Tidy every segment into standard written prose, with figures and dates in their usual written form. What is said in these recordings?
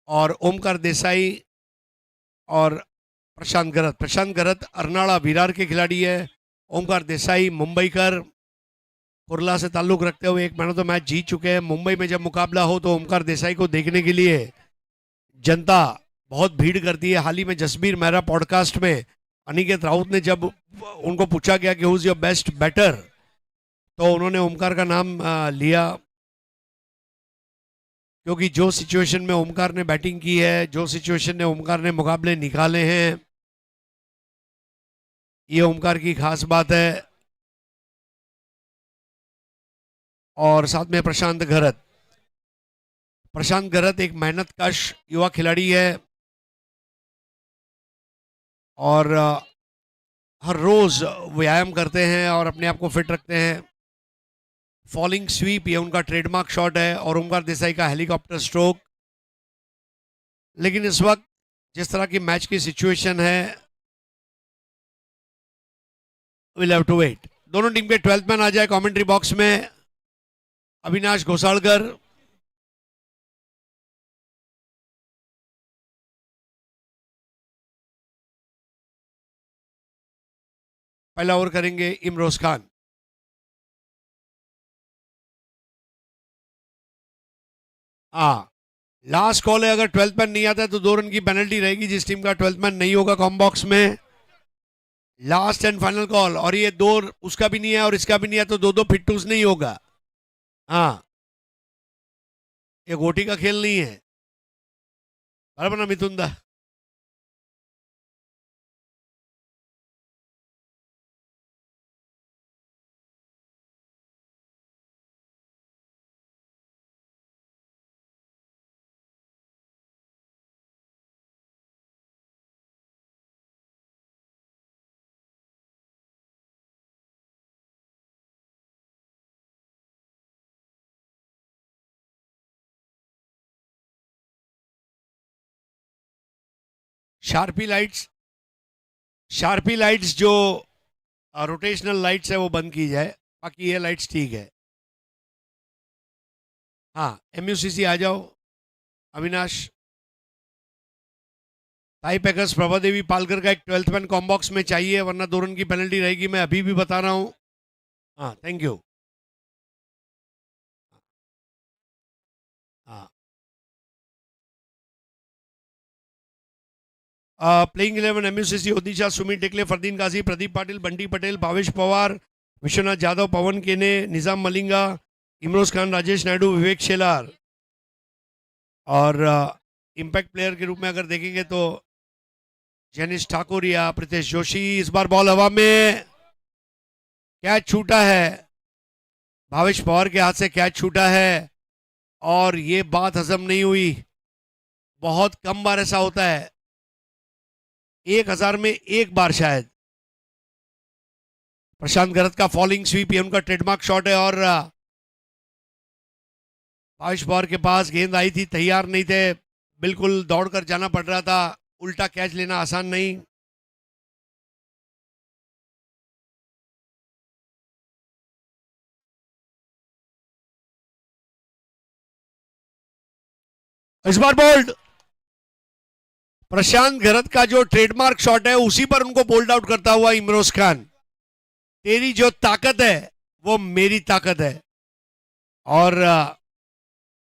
और ओमकार देसाई और प्रशांत गरत अर्नाड़ा विरार के खिलाड़ी है। ओमकार देसाई मुंबईकर, कुर्ला से ताल्लुक रखते हुए एक मैन ऑफ द मैच जीत चुके हैं। मुंबई में जब मुकाबला हो तो ओमकार देसाई को देखने के लिए जनता बहुत भीड़ करती है। हाल ही में जसबीर मेहरा पॉडकास्ट में अनिकेत राउत ने जब उनको पूछा गया कि who is your best batter, तो उन्होंने ओमकार का नाम लिया, क्योंकि जो सिचुएशन में ओमकार ने बैटिंग की है, जो सिचुएशन में ओमकार ने मुकाबले निकाले हैं, ये ओमकार की खास बात है। और साथ में प्रशांत गरत एक मेहनत कश युवा खिलाड़ी है और हर रोज व्यायाम करते हैं और अपने आप को फिट रखते हैं। फॉलिंग स्वीप ये उनका ट्रेडमार्क शॉट है और ओमकार देसाई का हेलीकॉप्टर स्ट्रोक। लेकिन इस वक्त जिस तरह की मैच की सिचुएशन है, विल हैव टू वेट। दोनों टीम के 12th मैन आ जाए कमेंट्री बॉक्स में। अविनाश घोसालकर, पहला ओवर करेंगे इमरोज खान। लास्ट कॉल है, अगर 12th मैन नहीं आता है तो 2 रन की पेनल्टी रहेगी जिस टीम का 12th मैन नहीं होगा कॉम बॉक्स में। लास्ट एंड फाइनल कॉल, और ये 2 उसका भी नहीं है और इसका भी नहीं है तो 2-2 फिट्टूस नहीं होगा। हाँ, ये गोटी का खेल नहीं है, बराबर ना मिथुन दा? शार्पी लाइट्स जो रोटेशनल लाइट्स है वो बंद की जाए, बाकी ये लाइट्स ठीक है। हाँ, MUCC आ जाओ अविनाश। टाई पैकर्स प्रभा देवी पालकर का एक 12th मैन कॉम बॉक्स में चाहिए, वरना 2 रन की पेनल्टी रहेगी। मैं अभी भी बता रहा हूँ। हाँ, थैंक यू। हाँ, प्लेइंग 11 MUCC ओदिशा सुमित टेकले, फरदीन गाजी, प्रदीप पाटिल, बंटी पटेल, भावेश पवार, विश्वनाथ जाधव, पवन केने, निजाम मलिंगा, इमरोज खान, राजेश नायडू, विवेक शेलार। और इम्पैक्ट प्लेयर के रूप में अगर देखेंगे तो जेनिस ठाकुर या प्रीतेश जोशी। इस बार बॉल हवा में, कैच छूटा है, भावेश पवार के हाथ से कैच छूटा है और ये बात हजम नहीं हुई। बहुत कम बार ऐसा होता है, 1000 में एक बार शायद। प्रशांत गरत का फॉलिंग स्वीप ये उनका ट्रेडमार्क शॉट है और भावेश पवार के पास गेंद आई थी, तैयार नहीं थे, बिल्कुल दौड़कर जाना पड़ रहा था, उल्टा कैच लेना आसान नहीं। इस बार बोल्ड, प्रशांत गरत का जो ट्रेडमार्क शॉट है उसी पर उनको बोल्ड आउट करता हुआ इमरोज खान। तेरी जो ताकत है वो मेरी ताकत है, और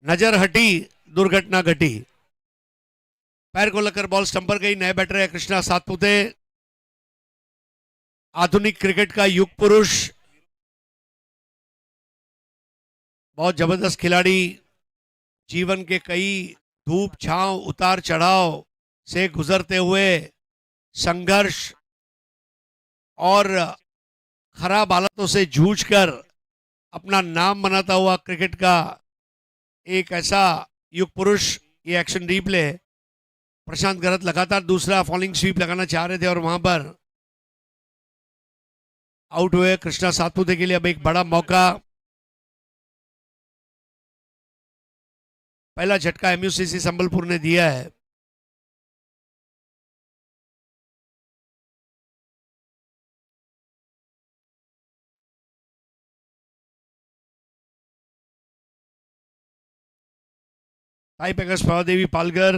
नजर हटी, दुर्घटना घटी। पैर को लगकर बॉल स्टंप पर गई। नए बैटर है कृष्णा सातपुते, आधुनिक क्रिकेट का युग पुरुष, बहुत जबरदस्त खिलाड़ी। जीवन के कई धूप छांव उतार चढ़ाव से गुजरते हुए संघर्ष और खराब हालातों से जूझकर अपना नाम बनाता हुआ क्रिकेट का एक ऐसा युग पुरुष। ये एक्शन रिप्ले, प्रशांत गरत लगातार दूसरा फॉलिंग स्वीप लगाना चाह रहे थे और वहां पर आउट हुए। कृष्णा सातपुते के लिए अब एक बड़ा मौका। पहला झटका MUCC संबलपुर ने दिया है। टाई पैकर्स प्रभादेवी पालकर,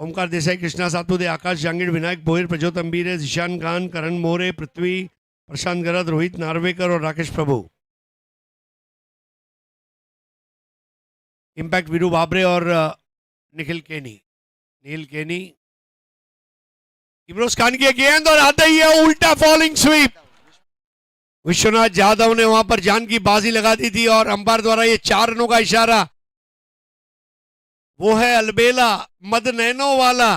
ओमकार देसाई, कृष्णा सातुदे, आकाश जांगीर, विनायक भोईर, प्रज्योत अंबीरे, जिशान खान, करण मोरे, पृथ्वी, प्रशांत गरद, रोहित नार्वेकर और राकेश प्रभु। इम्पैक्ट वीरू बाबरे और निखिल केनी। इमरोज खान की गेंद और आता ही है उल्टा फॉलिंग स्वीप। विश्वनाथ यादव ने वहां पर जान की बाजी लगा दी थी और अंपायर द्वारा ये 4 रनों का इशारा। वो है अलबेला मदनैनो वाला,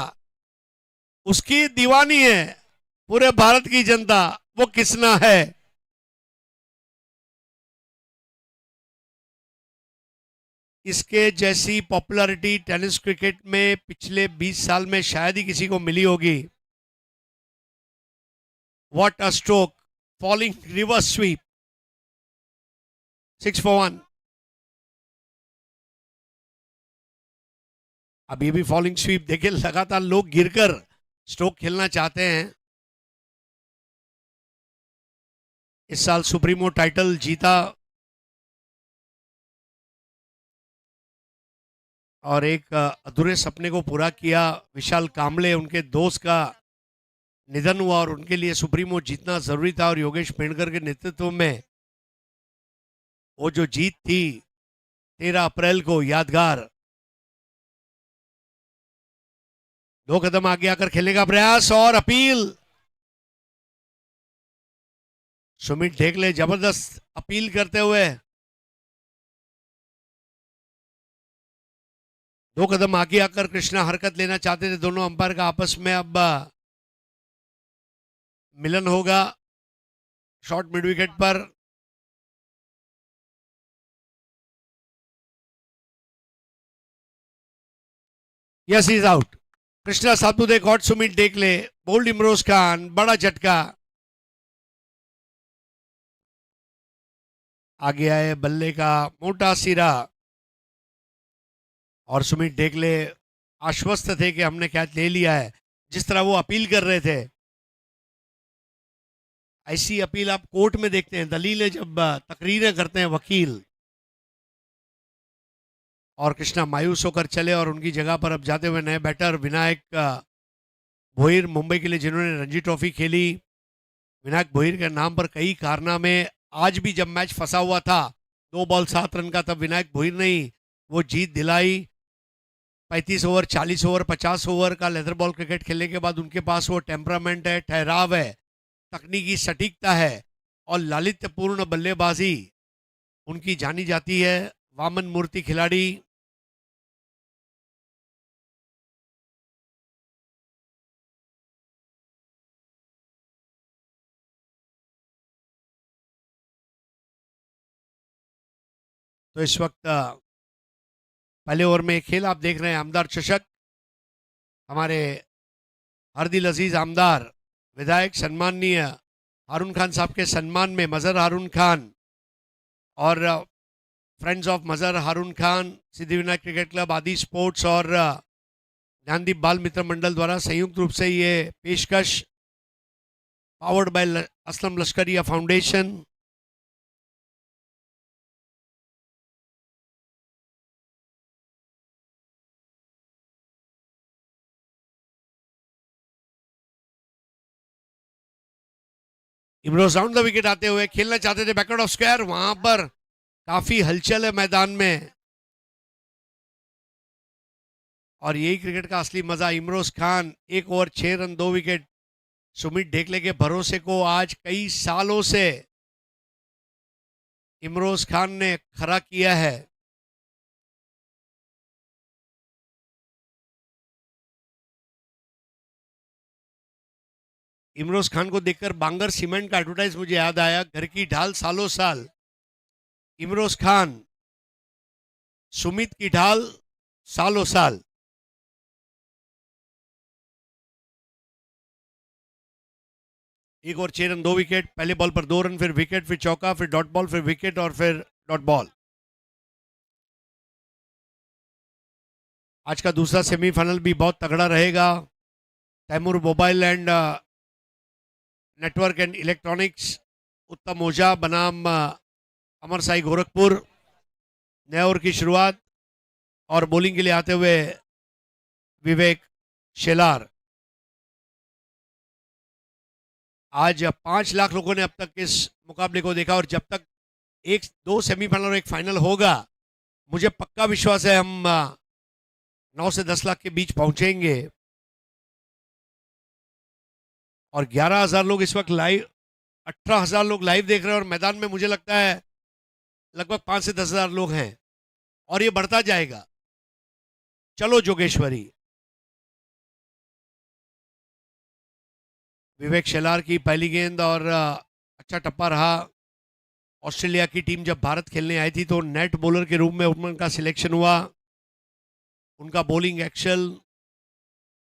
उसकी दीवानी है पूरे भारत की जनता, वो किसना है। इसके जैसी पॉपुलैरिटी टेनिस क्रिकेट में पिछले 20 साल में शायद ही किसी को मिली होगी। What a stroke, falling reverse sweep, 6 for 1। अब ये भी फॉलिंग स्वीप देखिए, लगातार लोग गिरकर स्ट्रोक खेलना चाहते हैं। इस साल सुप्रीमो टाइटल जीता और एक अधूरे सपने को पूरा किया। विशाल कांबले, उनके दोस्त का निधन हुआ और उनके लिए सुप्रीमो जीतना जरूरी था और योगेश पेंडकर के नेतृत्व में वो जो जीत थी 13 अप्रैल को, यादगार। 2 कदम आगे आकर खेलने का प्रयास और अपील। सुमित ढेकले जबरदस्त अपील करते हुए 2 कदम आगे आकर कृष्णा हरकत लेना चाहते थे। दोनों अंपायर का आपस में अब मिलन होगा शॉर्ट मिड विकेट पर। Yes, is out. Krishna Satude got Sumit Dhekle, bowled Imroz Khan, बड़ा झटका। आगे आए बल्ले का मोटा सिरा और सुमित ढेकले आश्वस्त थे कि हमने कैच ले लिया है। जिस तरह वो अपील कर रहे थे, ऐसी अपील आप कोर्ट में देखते हैं, दलीलें जब तकरीरें करते हैं वकील। और कृष्णा मायूस होकर चले और उनकी जगह पर अब जाते हुए नए बैटर विनायक भोईर, मुंबई के लिए जिन्होंने रणजी ट्रॉफी खेली। विनायक भोईर के नाम पर कई कारनामे। आज भी जब मैच फंसा हुआ था 2 बॉल 7 रन का, तब विनायक भोईर ने ही वो जीत दिलाई। 35 ओवर, 40 ओवर, 50 ओवर का लेदर बॉल क्रिकेट खेलने के बाद उनके पास वो टेम्परामेंट है, ठहराव है, तकनीकी सटीकता है और लालित्यपूर्ण बल्लेबाजी उनकी जानी जाती है। वामन मूर्ति खिलाड़ी। तो इस वक्त पहले ओवर में एक खेल आप देख रहे हैं, आमदार चषक। हमारे हरदिल अजीज आमदार विधायक सम्माननीय हारून खान साहब के सम्मान में मजहर हारून खान और friends of Mazhar Haroon Khan, Siddhivinayak cricket club, Aadi sports और ज्ञानदीप बाल मित्र मंडल द्वारा संयुक्त रूप से ये पेशकश, powered by Aslam Lashkariya foundation. Imroz round the wicket आते हुए खेलना चाहते थे बैकवर्ड ऑफ स्क्वायर, वहां पर काफी हलचल है मैदान में और यही क्रिकेट का असली मजा। Imroz Khan 1 over 6 run 2 wicket. Sumit Dhekle के भरोसे को आज कई सालों से इमरोज खान ने खरा किया है। इमरोज खान को देखकर बांगर सीमेंट का एडवर्टाइज मुझे याद आया। घर की ढाल सालों साल, इमरोज खान, सुमित की ढाल सालों साल। एक और 6 रन 2 विकेट। पहले बॉल पर 2 रन, फिर विकेट, फिर चौका, फिर डॉट बॉल, फिर विकेट और फिर डॉट बॉल। आज का दूसरा सेमीफाइनल भी बहुत तगड़ा रहेगा। Taimur mobile and network and electronics, Uttam Ojha बनाम अमर साई गोरखपुर। नए ओवर की शुरुआत और बॉलिंग के लिए आते हुए विवेक शेलार। आज 5 लाख लोगों ने अब तक इस मुकाबले को देखा और जब तक एक दो सेमीफाइनल और एक फाइनल होगा, मुझे पक्का विश्वास है हम 9 से 10 लाख के बीच पहुंचेंगे। और 11,000 लोग इस वक्त लाइव, 18,000 लोग लाइव देख रहे हैं और मैदान में मुझे लगता है लगभग 5 से 10,000 लोग हैं और ये बढ़ता जाएगा। चलो जोगेश्वरी। विवेक शेलार की पहली गेंद और अच्छा टप्पा रहा। ऑस्ट्रेलिया की टीम जब भारत खेलने आई थी तो नेट बॉलर के रूप में उनका सिलेक्शन हुआ। उनका बॉलिंग एक्शन,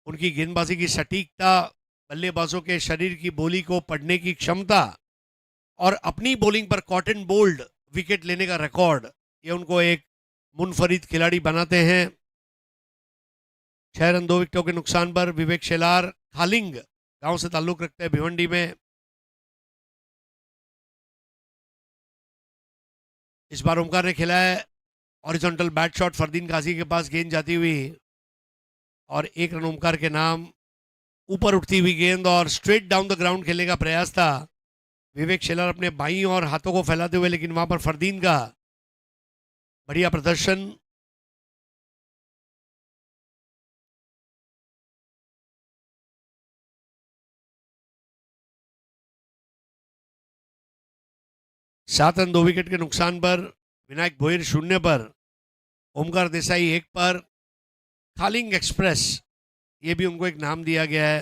उनकी गेंदबाजी की सटीकता, बल्लेबाजों के शरीर की बोली को पढ़ने की क्षमता और अपनी बॉलिंग पर कॉटन बोल्ड विकेट लेने का रिकॉर्ड, ये उनको एक मुनफरिद खिलाड़ी बनाते हैं। 6 रन 2 विकेटों के नुकसान पर विवेक शेलार खालिंग गांव से ताल्लुक रखते हैं भिवंडी में। इस बार ओमकार ने खेला है हॉरिजॉन्टल बैट शॉट, फरदीन गाजी के पास गेंद जाती हुई और 1 रन ओमकार के नाम। ऊपर उठती हुई गेंद और स्ट्रेट डाउन द ग्राउंड खेलने का प्रयास था विवेक शेलार अपने बाईं और हाथों को फैलाते हुए, लेकिन वहां पर फरदीन का बढ़िया प्रदर्शन। सात रन 2 विकेट के नुकसान पर विनायक भोईर 0 पर, ओमकार देसाई 1 पर। खालिंग एक्सप्रेस, ये भी उनको एक नाम दिया गया है।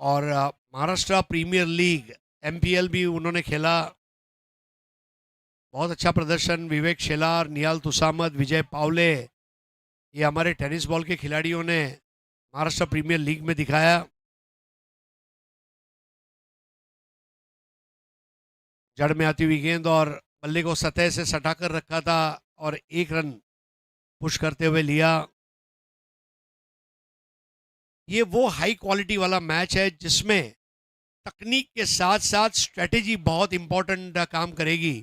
और महाराष्ट्र प्रीमियर लीग एमपीएल भी उन्होंने खेला। बहुत अच्छा प्रदर्शन विवेक शेलार, निहाल तुसामत, विजय पावले, ये हमारे टेनिस बॉल के खिलाड़ियों ने महाराष्ट्र प्रीमियर लीग में दिखाया। जड़ में आती हुई गेंद और बल्ले को सतह से सटाकर रखा था और 1 रन पुश करते हुए लिया। ये वो हाई क्वालिटी वाला मैच है जिसमें तकनीक के साथ साथ स्ट्रेटेजी बहुत इंपॉर्टेंट काम करेगी।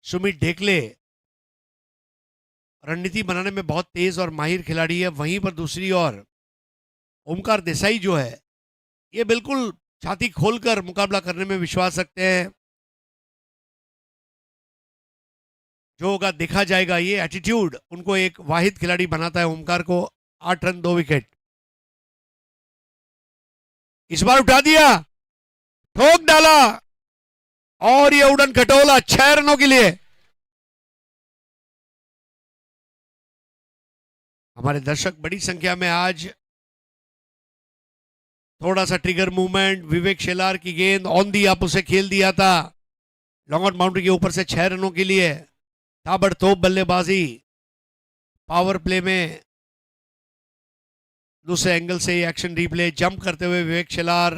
सुमित ढेकले रणनीति बनाने में बहुत तेज और माहिर खिलाड़ी है, वहीं पर दूसरी ओर ओमकार देसाई जो है ये बिल्कुल छाती खोलकर मुकाबला करने में विश्वास रखते हैं। जो होगा देखा जाएगा। ये एटीट्यूड उनको एक वाहिद खिलाड़ी बनाता है ओमकार को। 8 रन 2 विकेट। इस बार उठा दिया, ठोक डाला और ये उड़न खटोला 6 रनों के लिए। हमारे दर्शक बड़ी संख्या में आज। थोड़ा सा ट्रिगर मूवमेंट, विवेक शेलार की गेंद ऑन दी आप उसे खेल दिया था लॉन्ग आउट बाउंड्री के ऊपर से 6 रनों के लिए। ताबड़तोड़ बल्लेबाजी, पावर प्ले में दूसरे एंगल से एक्शन रिप्ले, जंप करते हुए Vivek Shelar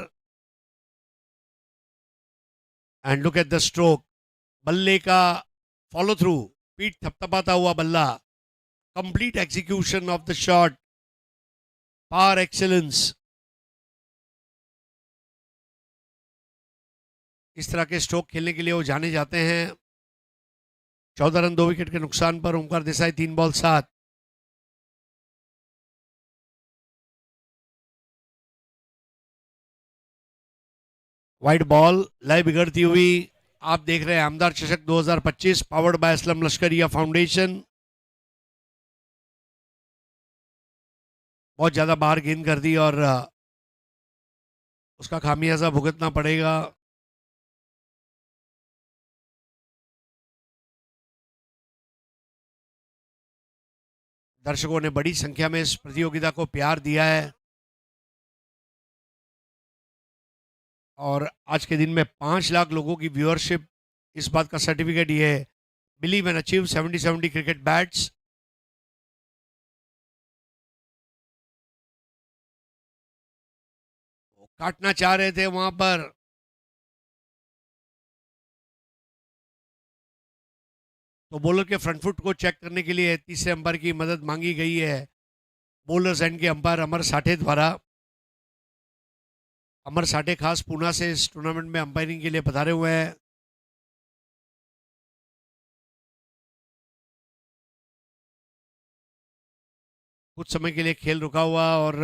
and look at the stroke. बल्ले का फॉलो थ्रू, पीठ थपथपाता हुआ बल्ला, complete execution of the shot, power excellence. इस तरह के स्ट्रोक खेलने के लिए वो जाने जाते हैं। 14 रन 2 विकेट के नुकसान पर Omkar Desai 3 ball 7। Wide ball, लय बिगड़ती हुई। आप देख रहे हैं आमदार चषक 2025 powered by Aslam Lashkariya foundation. बहुत ज्यादा बाहर गेंद कर दी और उसका खामियाजा भुगतना पड़ेगा। दर्शकों ने बड़ी संख्या में इस प्रतियोगिता को प्यार दिया है और आज के दिन में 5 लाख लोगों की व्यूअरशिप, इस बात का सर्टिफिकेट ये है। Believe and achieve 70 cricket bats. काटना चाह रहे थे वहां पर, तो बॉलर के फ्रंट फुट को चेक करने के लिए तीसरे अंपायर की मदद मांगी गई है बॉलर्स एंड के अंपायर अमर साठे द्वारा। अमर साठे खास पूना से इस टूर्नामेंट में अंपायरिंग के लिए पधारे हुए हैं। कुछ समय के लिए खेल रुका हुआ और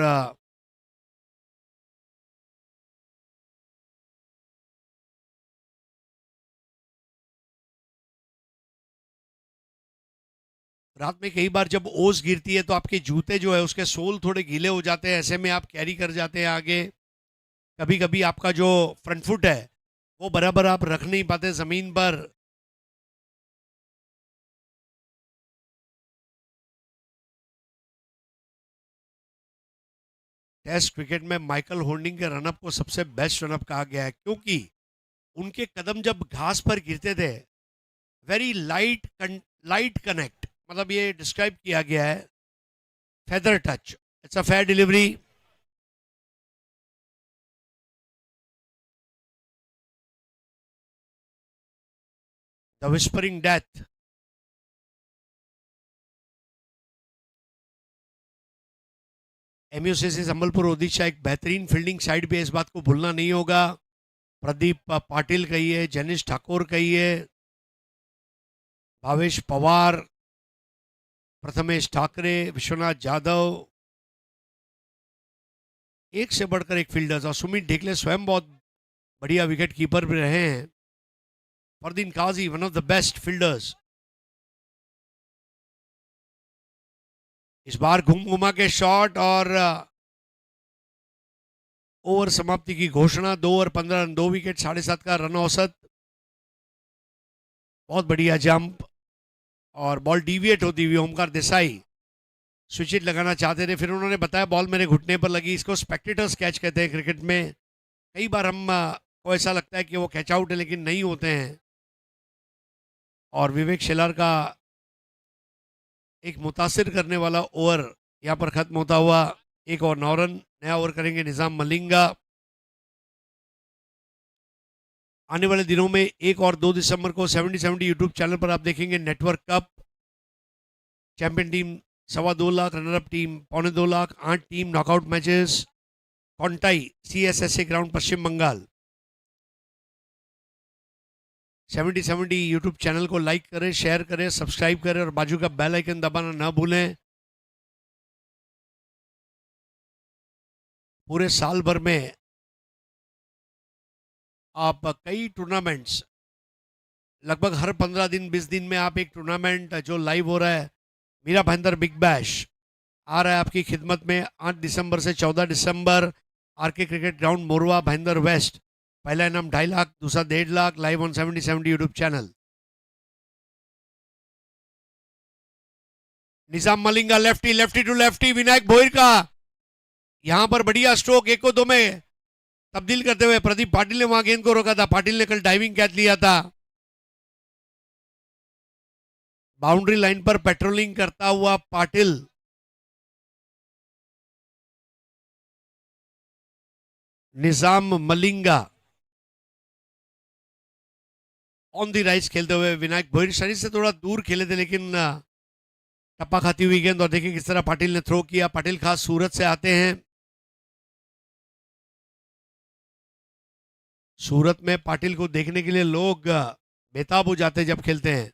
रात में कई बार जब ओस गिरती है तो आपके जूते जो है उसके सोल थोड़े गीले हो जाते हैं, ऐसे में आप कैरी कर जाते हैं आगे। कभी कभी आपका जो फ्रंट फुट है वो बराबर आप रख नहीं पाते जमीन पर। टेस्ट क्रिकेट में माइकल होल्डिंग के रनअप को सबसे बेस्ट रनअप कहा गया है, क्योंकि उनके कदम जब घास पर गिरते थे, वेरी लाइट कनेक्ट, मतलब ये डिस्क्राइब किया गया है, feather touch, it's a fair delivery. The whispering death, MUCC Sambalpur Odisha एक बेहतरीन फील्डिंग साइड पे, इस बात को भूलना नहीं होगा। प्रदीप पाटिल कहिए, जनीश ठाकुर कहिए, भावेश पवार, प्रथमेश ठाकरे, विश्वनाथ जाधव, एक से बढ़कर एक फील्डर्स। और सुमित ढेकले स्वयं बहुत बढ़िया विकेट कीपर भी रहे हैं। Fardeen Kazi one of the best fielders. इस बार घूम घुमा के शॉट और ओवर समाप्ति की घोषणा। 2 ओवर 15 रन, 2 विकेट, 7.5 का रन औसत। बहुत बढ़िया जंप और बॉल डिविएट होती हुई ओमकार देसाई स्विच इट लगाना चाहते थे, फिर उन्होंने बताया बॉल मेरे घुटने पर लगी। इसको स्पेक्टेटर्स कैच कहते हैं क्रिकेट में। कई बार हम को ऐसा लगता है कि वो कैच आउट है, लेकिन नहीं होते हैं। और विवेक शेलार का एक मुतासिर करने वाला ओवर यहाँ पर खत्म होता हुआ। 1 और 9 रन। नया ओवर करेंगे निजाम मलिंगा। आने वाले दिनों में 1 और 2 दिसंबर को 70-70 यूट्यूब चैनल पर आप देखेंगे network cup. Champion team 2.25 lakh, runner up team 2.25 lakh, 8 team knockout matches. Contai CSSA ground Paschim Bengal. 70-70 YouTube channel को लाइक करें, शेयर करें, सब्सक्राइब करें और बाजू का बेल आइकन दबाना ना भूलें। पूरे साल भर में आप कई टूर्नामेंट्स, लगभग हर 15 दिन 20 दिन में आप एक टूर्नामेंट जो लाइव हो रहा है, मीरा भाईंदर बिग बैश आ रहा है आपकी खिदमत में 8 दिसंबर से 14 दिसंबर। RK cricket ground Morwa Bhayandar west. पहला इनाम 2.5 लाख, दूसरा 1.5 lakh. Live on 70-70 YouTube channel. Nizam Malinga lefty, lefty to lefty, Vinayak Bhoir का यहां पर बढ़िया स्ट्रोक, 1 को 2 में तब्दील करते हुए प्रदीप पाटिल ने वहां गेंद को रोका था। पाटिल ने कल डाइविंग कैच लिया था। बाउंड्री लाइन पर पेट्रोलिंग करता हुआ पाटिल। निजाम मलिंगा ऑन दी राइज खेलते हुए। विनायक भोईर शरीर से थोड़ा दूर खेले थे, लेकिन टप्पा खाती हुई गेंद। और देखिए किस तरह पाटिल ने थ्रो किया। पाटिल खास सूरत से आते हैं। सूरत में पाटिल को देखने के लिए लोग बेताब हो जाते हैं जब खेलते हैं।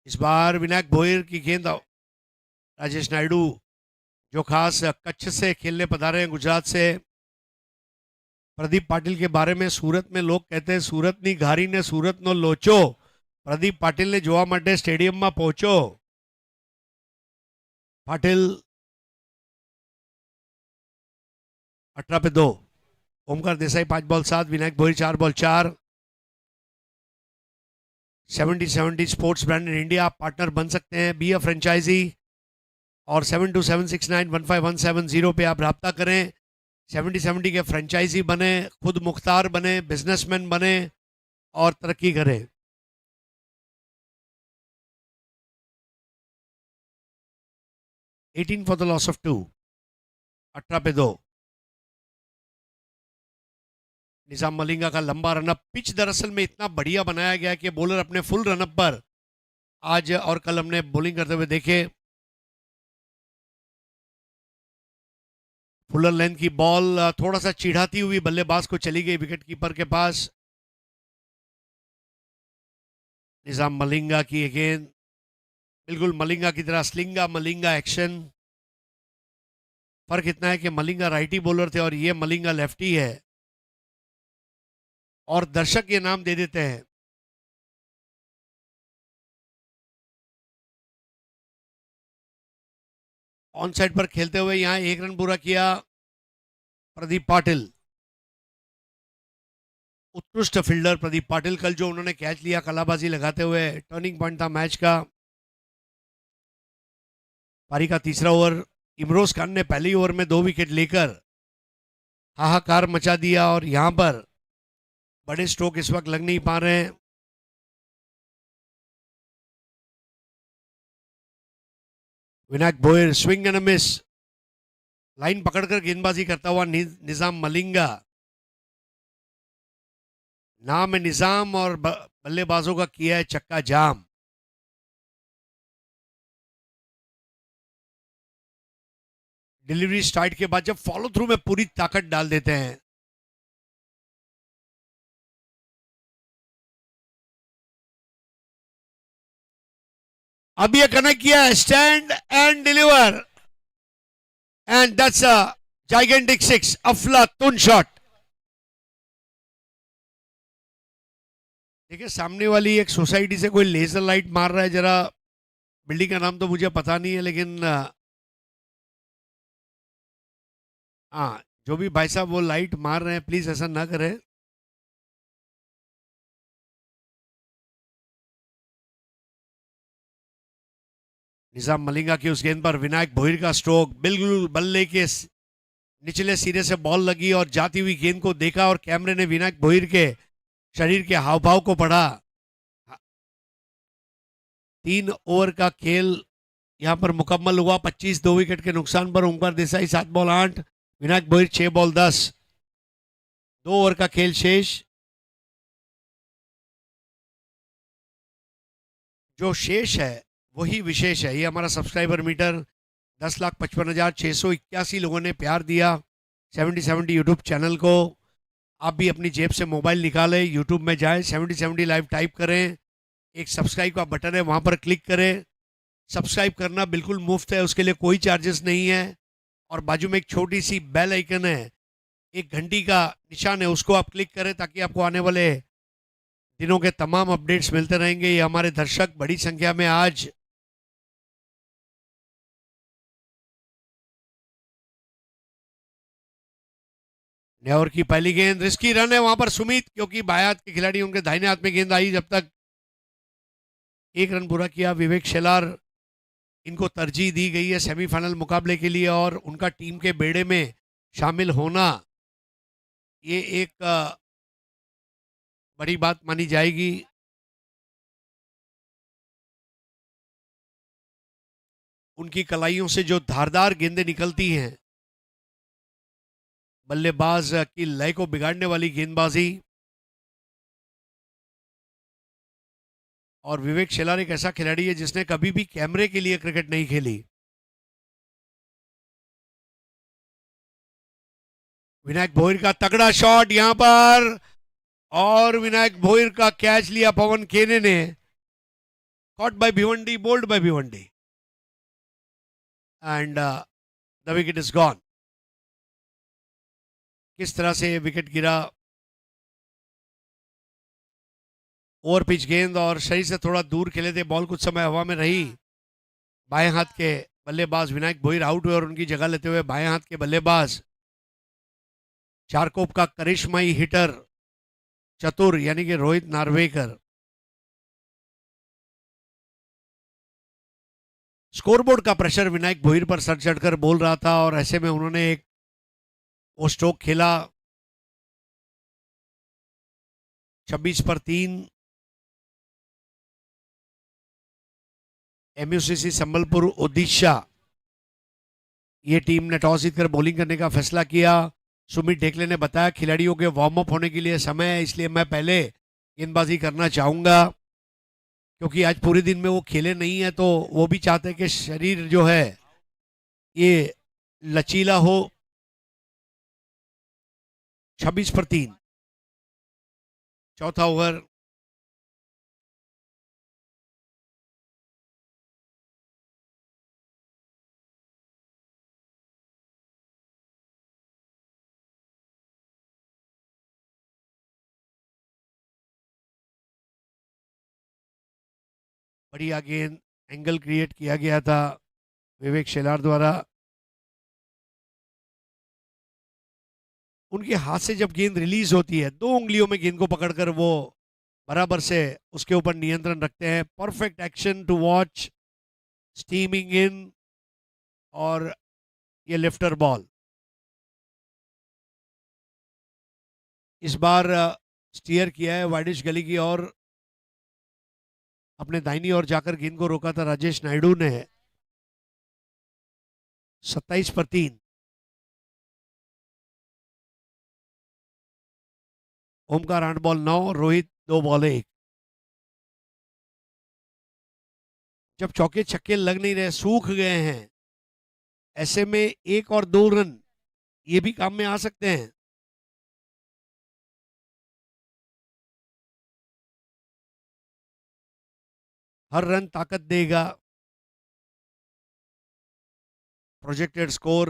इस बार विनायक भोईर की गेंद राजेश नायडू, जो खास कच्छ से खेलने पधारे हैं, गुजरात से। प्रदीप पाटिल के बारे में सूरत में लोग कहते हैं, सूरत नी घारी ने सूरत नो लोचो। प्रदीप पाटिल ने જોવા માટે સ્ટેડિયમમાં પહોંચો। पाटिल 18 पे 2। Omkar Desai 5 ball 7, Vinayak Bhoir 4 ball 4। 70-70 sports brand in India, आप पार्टनर बन सकते हैं, बी अ फ्रेंचाइजी। और 7276915170 पे आप रब्ता करें। 70-70 के फ्रेंचाइजी बने, खुद मुख्तार बने, बिजनेसमैन बने और तरक्की करें। 18 फॉर द लॉस ऑफ 2। 18 पे 2। निजाम मलिंगा का लंबा रनअप। पिच दरअसल में इतना बढ़िया बनाया गया कि बॉलर अपने फुल रनअप पर, आज और कल हमने बॉलिंग करते हुए देखे, फुलर लेंथ की बॉल थोड़ा सा चिढ़ाती हुई बल्लेबाज को चली गई विकेट कीपर के पास। निजाम मलिंगा की गेंद बिल्कुल मलिंगा की तरह स्लिंगा मलिंगा एक्शन। फर्क इतना है कि मलिंगा राइटी बॉलर थे और ये मलिंगा लेफ्टी है, और दर्शक ये नाम दे देते हैं। ऑन साइड पर खेलते हुए यहां 1 रन पूरा किया प्रदीप पाटिल। उत्कृष्ट फील्डर प्रदीप पाटिल, कल जो उन्होंने कैच लिया कलाबाजी लगाते हुए, टर्निंग पॉइंट था मैच का। पारी का तीसरा ओवर, इमरोज खान ने पहली ओवर में 2 विकेट लेकर हाहाकार मचा दिया, और यहां पर बड़े स्ट्रोक इस वक्त लग नहीं पा रहे हैं। Vinayak Bhoyar swing and miss, line पकड़कर गेंदबाजी करता हुआ निजाम मलिंगा। नाम है निजाम और बल्लेबाजों का किया है चक्का जाम। डिलीवरी स्टार्ट के बाद जब फॉलो थ्रू में पूरी ताकत डाल देते हैं, अब ये कनेक्ट किया है, stand and deliver, and that's a gigantic 6, अफलातून शॉट। देखिए सामने वाली एक सोसाइटी से कोई लेजर लाइट मार रहा है, जरा बिल्डिंग का नाम तो मुझे पता नहीं है, लेकिन हाँ, जो भी भाई साहब वो लाइट मार रहे हैं प्लीज ऐसा ना करें। निजाम मलिंगा की उस गेंद पर विनायक भोईर का स्ट्रोक, बिल्कुल बल्ले के निचले सिरे से बॉल लगी और जाती हुई गेंद को देखा, और कैमरे ने विनायक भोईर के शरीर के हाव भाव को पढ़ा। 3 ओवर का खेल यहां पर मुकम्मल हुआ, 25 2 विकेट के नुकसान पर। Omkar Desai 7 ball 8, Vinayak Bhoir 6 ball 10, 2 over का खेल शेष। जो शेष है वही विशेष है। ये हमारा सब्सक्राइबर मीटर 10,55,681 लोगों ने प्यार दिया 70-70 यूट्यूब चैनल को। आप भी अपनी जेब से मोबाइल निकालें, यूट्यूब में जाएं, 70-70 लाइव टाइप करें, एक सब्सक्राइब का बटन है वहां पर क्लिक करें। सब्सक्राइब करना बिल्कुल मुफ्त है, उसके लिए कोई चार्जेस नहीं है। और बाजू में एक छोटी सी बेल आइकन है, एक घंटी का निशान है, उसको आप क्लिक करें ताकि आपको आने वाले दिनों के तमाम अपडेट्स मिलते रहेंगे। ये हमारे दर्शक बड़ी संख्या में आज न्योर की पहली गेंद, रिस्की रन है वहां पर सुमित, क्योंकि बाएं हाथ के खिलाड़ी उनके दाहिने हाथ में गेंद आई। जब तक 1 रन पूरा किया विवेक शेलार, इनको तरजीह दी गई है सेमीफाइनल मुकाबले के लिए, और उनका टीम के बेड़े में शामिल होना ये एक बड़ी बात मानी जाएगी। उनकी कलाइयों से जो धारदार गेंदें निकलती हैं, बल्लेबाज की लय को बिगाड़ने वाली गेंदबाजी। और विवेक शेलार एक ऐसा खिलाड़ी है जिसने कभी भी कैमरे के लिए क्रिकेट नहीं खेली। विनायक भोईर का तगड़ा शॉट यहां पर, और विनायक भोईर का कैच लिया पवन केने ने। Caught by Bhiwandi, bowled by Bhiwandi, and the wicket is gone. किस तरह से विकेट गिरा, ओवर पिच गेंद और शरीर से थोड़ा दूर खेले थे, बॉल कुछ समय हवा में रही। बाएं हाथ के बल्लेबाज विनायक भोईर आउट हुए और उनकी जगह लेते हुए बाएं हाथ के बल्लेबाज चारकोप का करिश्माई हिटर चतुर यानी कि रोहित नार्वेकर। स्कोरबोर्ड का प्रेशर विनायक भोईर पर सर चढ़कर बोल रहा था, और ऐसे में उन्होंने एक वो स्ट्रोक खेला 26 पर 3। एमयूसीसी संबलपुर ओडिशा, ये टीम ने टॉस जीतकर बॉलिंग करने का फैसला किया। सुमित ढेकले ने बताया खिलाड़ियों के वार्म अप होने के लिए समय है, इसलिए मैं पहले गेंदबाजी करना चाहूंगा, क्योंकि आज पूरे दिन में वो खेले नहीं है, तो वो भी चाहते हैं कि शरीर जो है ये लचीला हो। 26 पर 3, चौथा ओवर। बढ़िया गेंद, एंगल क्रिएट किया गया था विवेक शेलार द्वारा। उनके हाथ से जब गेंद रिलीज होती है, दो उंगलियों में गेंद को पकड़कर वो बराबर से उसके ऊपर नियंत्रण रखते हैं। Perfect action to watch, steaming in, और ये लिफ्टर बॉल। इस बार स्टीयर किया है वाइडिश गली की ओर, अपने दाहिनी ओर जाकर गेंद को रोका था राजेश नायडू ने। 27 पर 3। Omkar 8 ball 9, Rohit 2 ball 1। जब चौके छक्के लग नहीं रहे, सूख गए हैं, ऐसे में 1 और 2 रन ये भी काम में आ सकते हैं। हर रन ताकत देगा। प्रोजेक्टेड स्कोर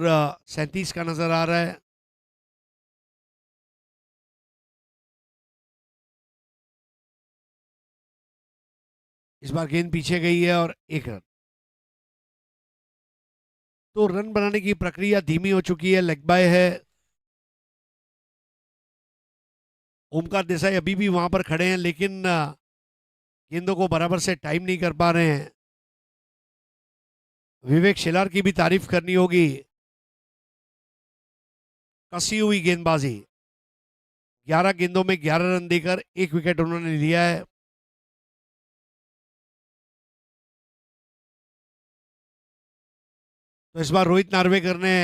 37 का नजर आ रहा है। इस बार गेंद पीछे गई है और 1 रन। तो रन बनाने की प्रक्रिया धीमी हो चुकी है, लेग बाय है। ओमकार देसाई अभी भी वहां पर खड़े हैं, लेकिन गेंदों को बराबर से टाइम नहीं कर पा रहे हैं। विवेक शेलार की भी तारीफ करनी होगी। कसी हुई गेंदबाजी, 11 गेंदों में 11 रन देकर 1 विकेट उन्होंने लिया है। तो इस बार रोहित नार्वेकर ने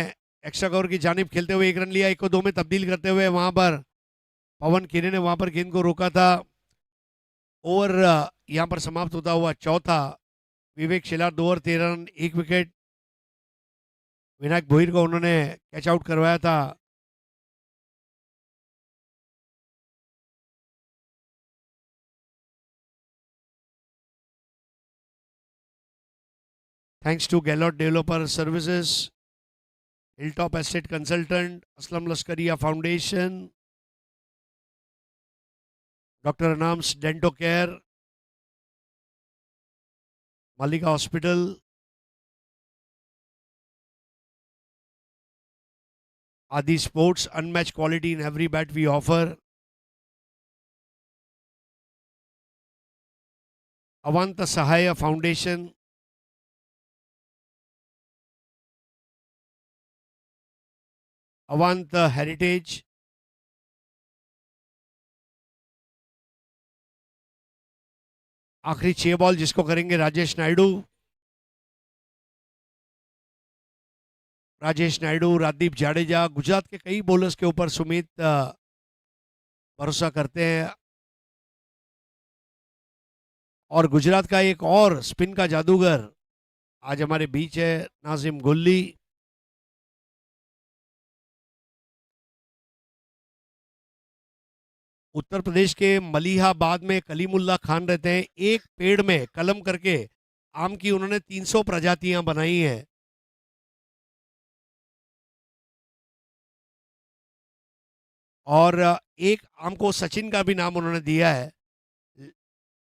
एक्स्ट्रा कवर की जानिब खेलते हुए 1 रन लिया। 1 को 2 में तब्दील करते हुए वहां पर पवन केने ने वहां पर गेंद को रोका था। ओवर यहां पर समाप्त होता हुआ चौथा। Vivek Shelar 2 over 13 run 1 wicket. Vinayak Bhoir को उन्होंने कैच आउट करवाया था। Thanks to Gallot developer services, hilltop estate consultant, Aslam Lashkariya foundation, doctor Anam's dento care, Malika hospital, Aadi sports, unmatch quality in every bat we offer, Avant Sahay foundation, Avant heritage, आखिरी 6 बॉल जिसको करेंगे राजेश नायडू। राजेश नायडू, राजदीप जाडेजा, गुजरात के कई बॉलर्स के ऊपर सुमित भरोसा करते हैं। और गुजरात का एक और स्पिन का जादूगर आज हमारे बीच है, नाजिम गुल्ली। उत्तर प्रदेश के मलिहाबाद में कलीमुल्ला खान रहते हैं। एक पेड़ में कलम करके आम की उन्होंने 300 प्रजातियां बनाई हैं। और एक आम को सचिन का भी नाम उन्होंने दिया है।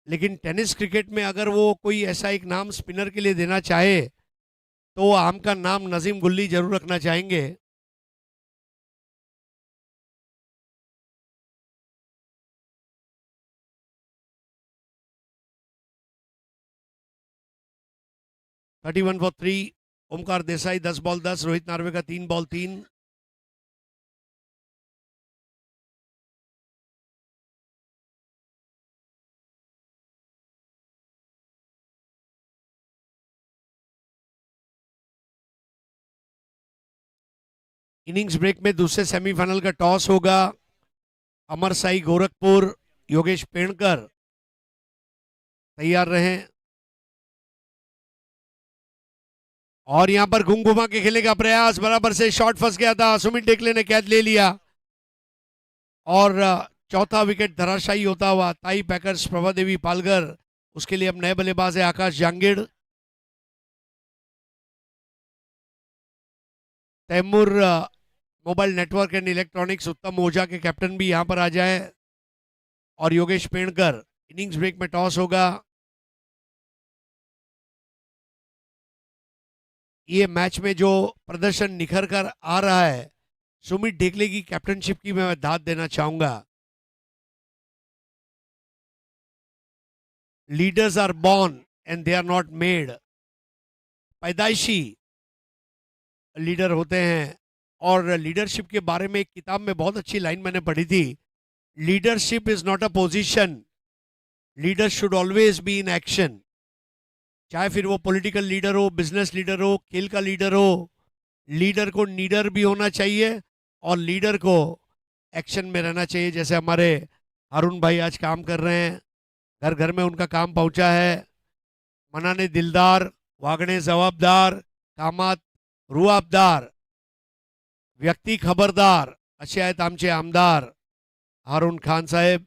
लेकिन टेनिस क्रिकेट में अगर वो कोई ऐसा एक नाम स्पिनर के लिए देना चाहे तो आम का नाम नजीम गुल्ली जरूर रखना चाहेंगे। Thirty one for 3। Omkar Desai 10 ball 10, Rohit Norway का 3 बॉल 3। इनिंग्स ब्रेक में दूसरे सेमीफाइनल का टॉस होगा। अमर साई गोरखपुर, योगेश पेणकर तैयार रहे। और यहां पर घुमा के खेलने का प्रयास, बराबर से शॉट फंस गया था, सुमित टेकले ने कैच ले लिया और चौथा विकेट धराशायी होता हुआ ताई पैकर्स प्रभा देवी पालगर। उसके लिए अब नए बल्लेबाज है Akash Jangid. Taimur mobile network and electronics Uttam Ojha के कैप्टन भी यहां पर आ जाए। और योगेश पेणकर। इनिंग्स ब्रेक में टॉस होगा। ये मैच में जो प्रदर्शन निखर कर आ रहा है, सुमित ढेकले की कैप्टनशिप की मैं दाद देना चाहूंगा। Leaders are born and they are not made. पैदाइशी लीडर होते हैं। और लीडरशिप के बारे में एक किताब में बहुत अच्छी लाइन मैंने पढ़ी थी, leadership is not a position, leader should always be in action. चाहे फिर वो पॉलिटिकल लीडर हो, बिजनेस लीडर हो, खेल का लीडर हो, लीडर को नीडर भी होना चाहिए और लीडर को एक्शन में रहना चाहिए। जैसे हमारे अरुण भाई आज काम कर रहे हैं, घर घर में उनका काम पहुंचा है। मनाने दिलदार, वागणे जबाबदार, कामात रुआबदार, व्यक्ती खबरदार असे आहेत आमचे आमदार हारून खान साहेब।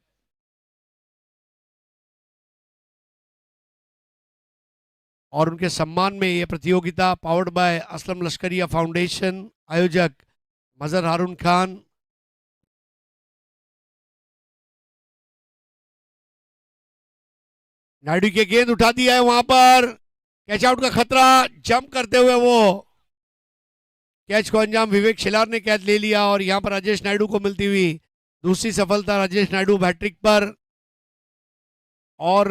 और उनके सम्मान में यह प्रतियोगिता powered by Aslam Lashkariya foundation, आयोजक मजहर हारून खान। नायडू की गेंद उठा दिया है, वहां पर कैच आउट का खतरा, जंप करते हुए वो कैच को अंजाम विवेक शेलार ने कैच ले लिया और यहां पर राजेश नायडू को मिलती हुई दूसरी सफलता। राजेश नायडू बैट्रिक पर। और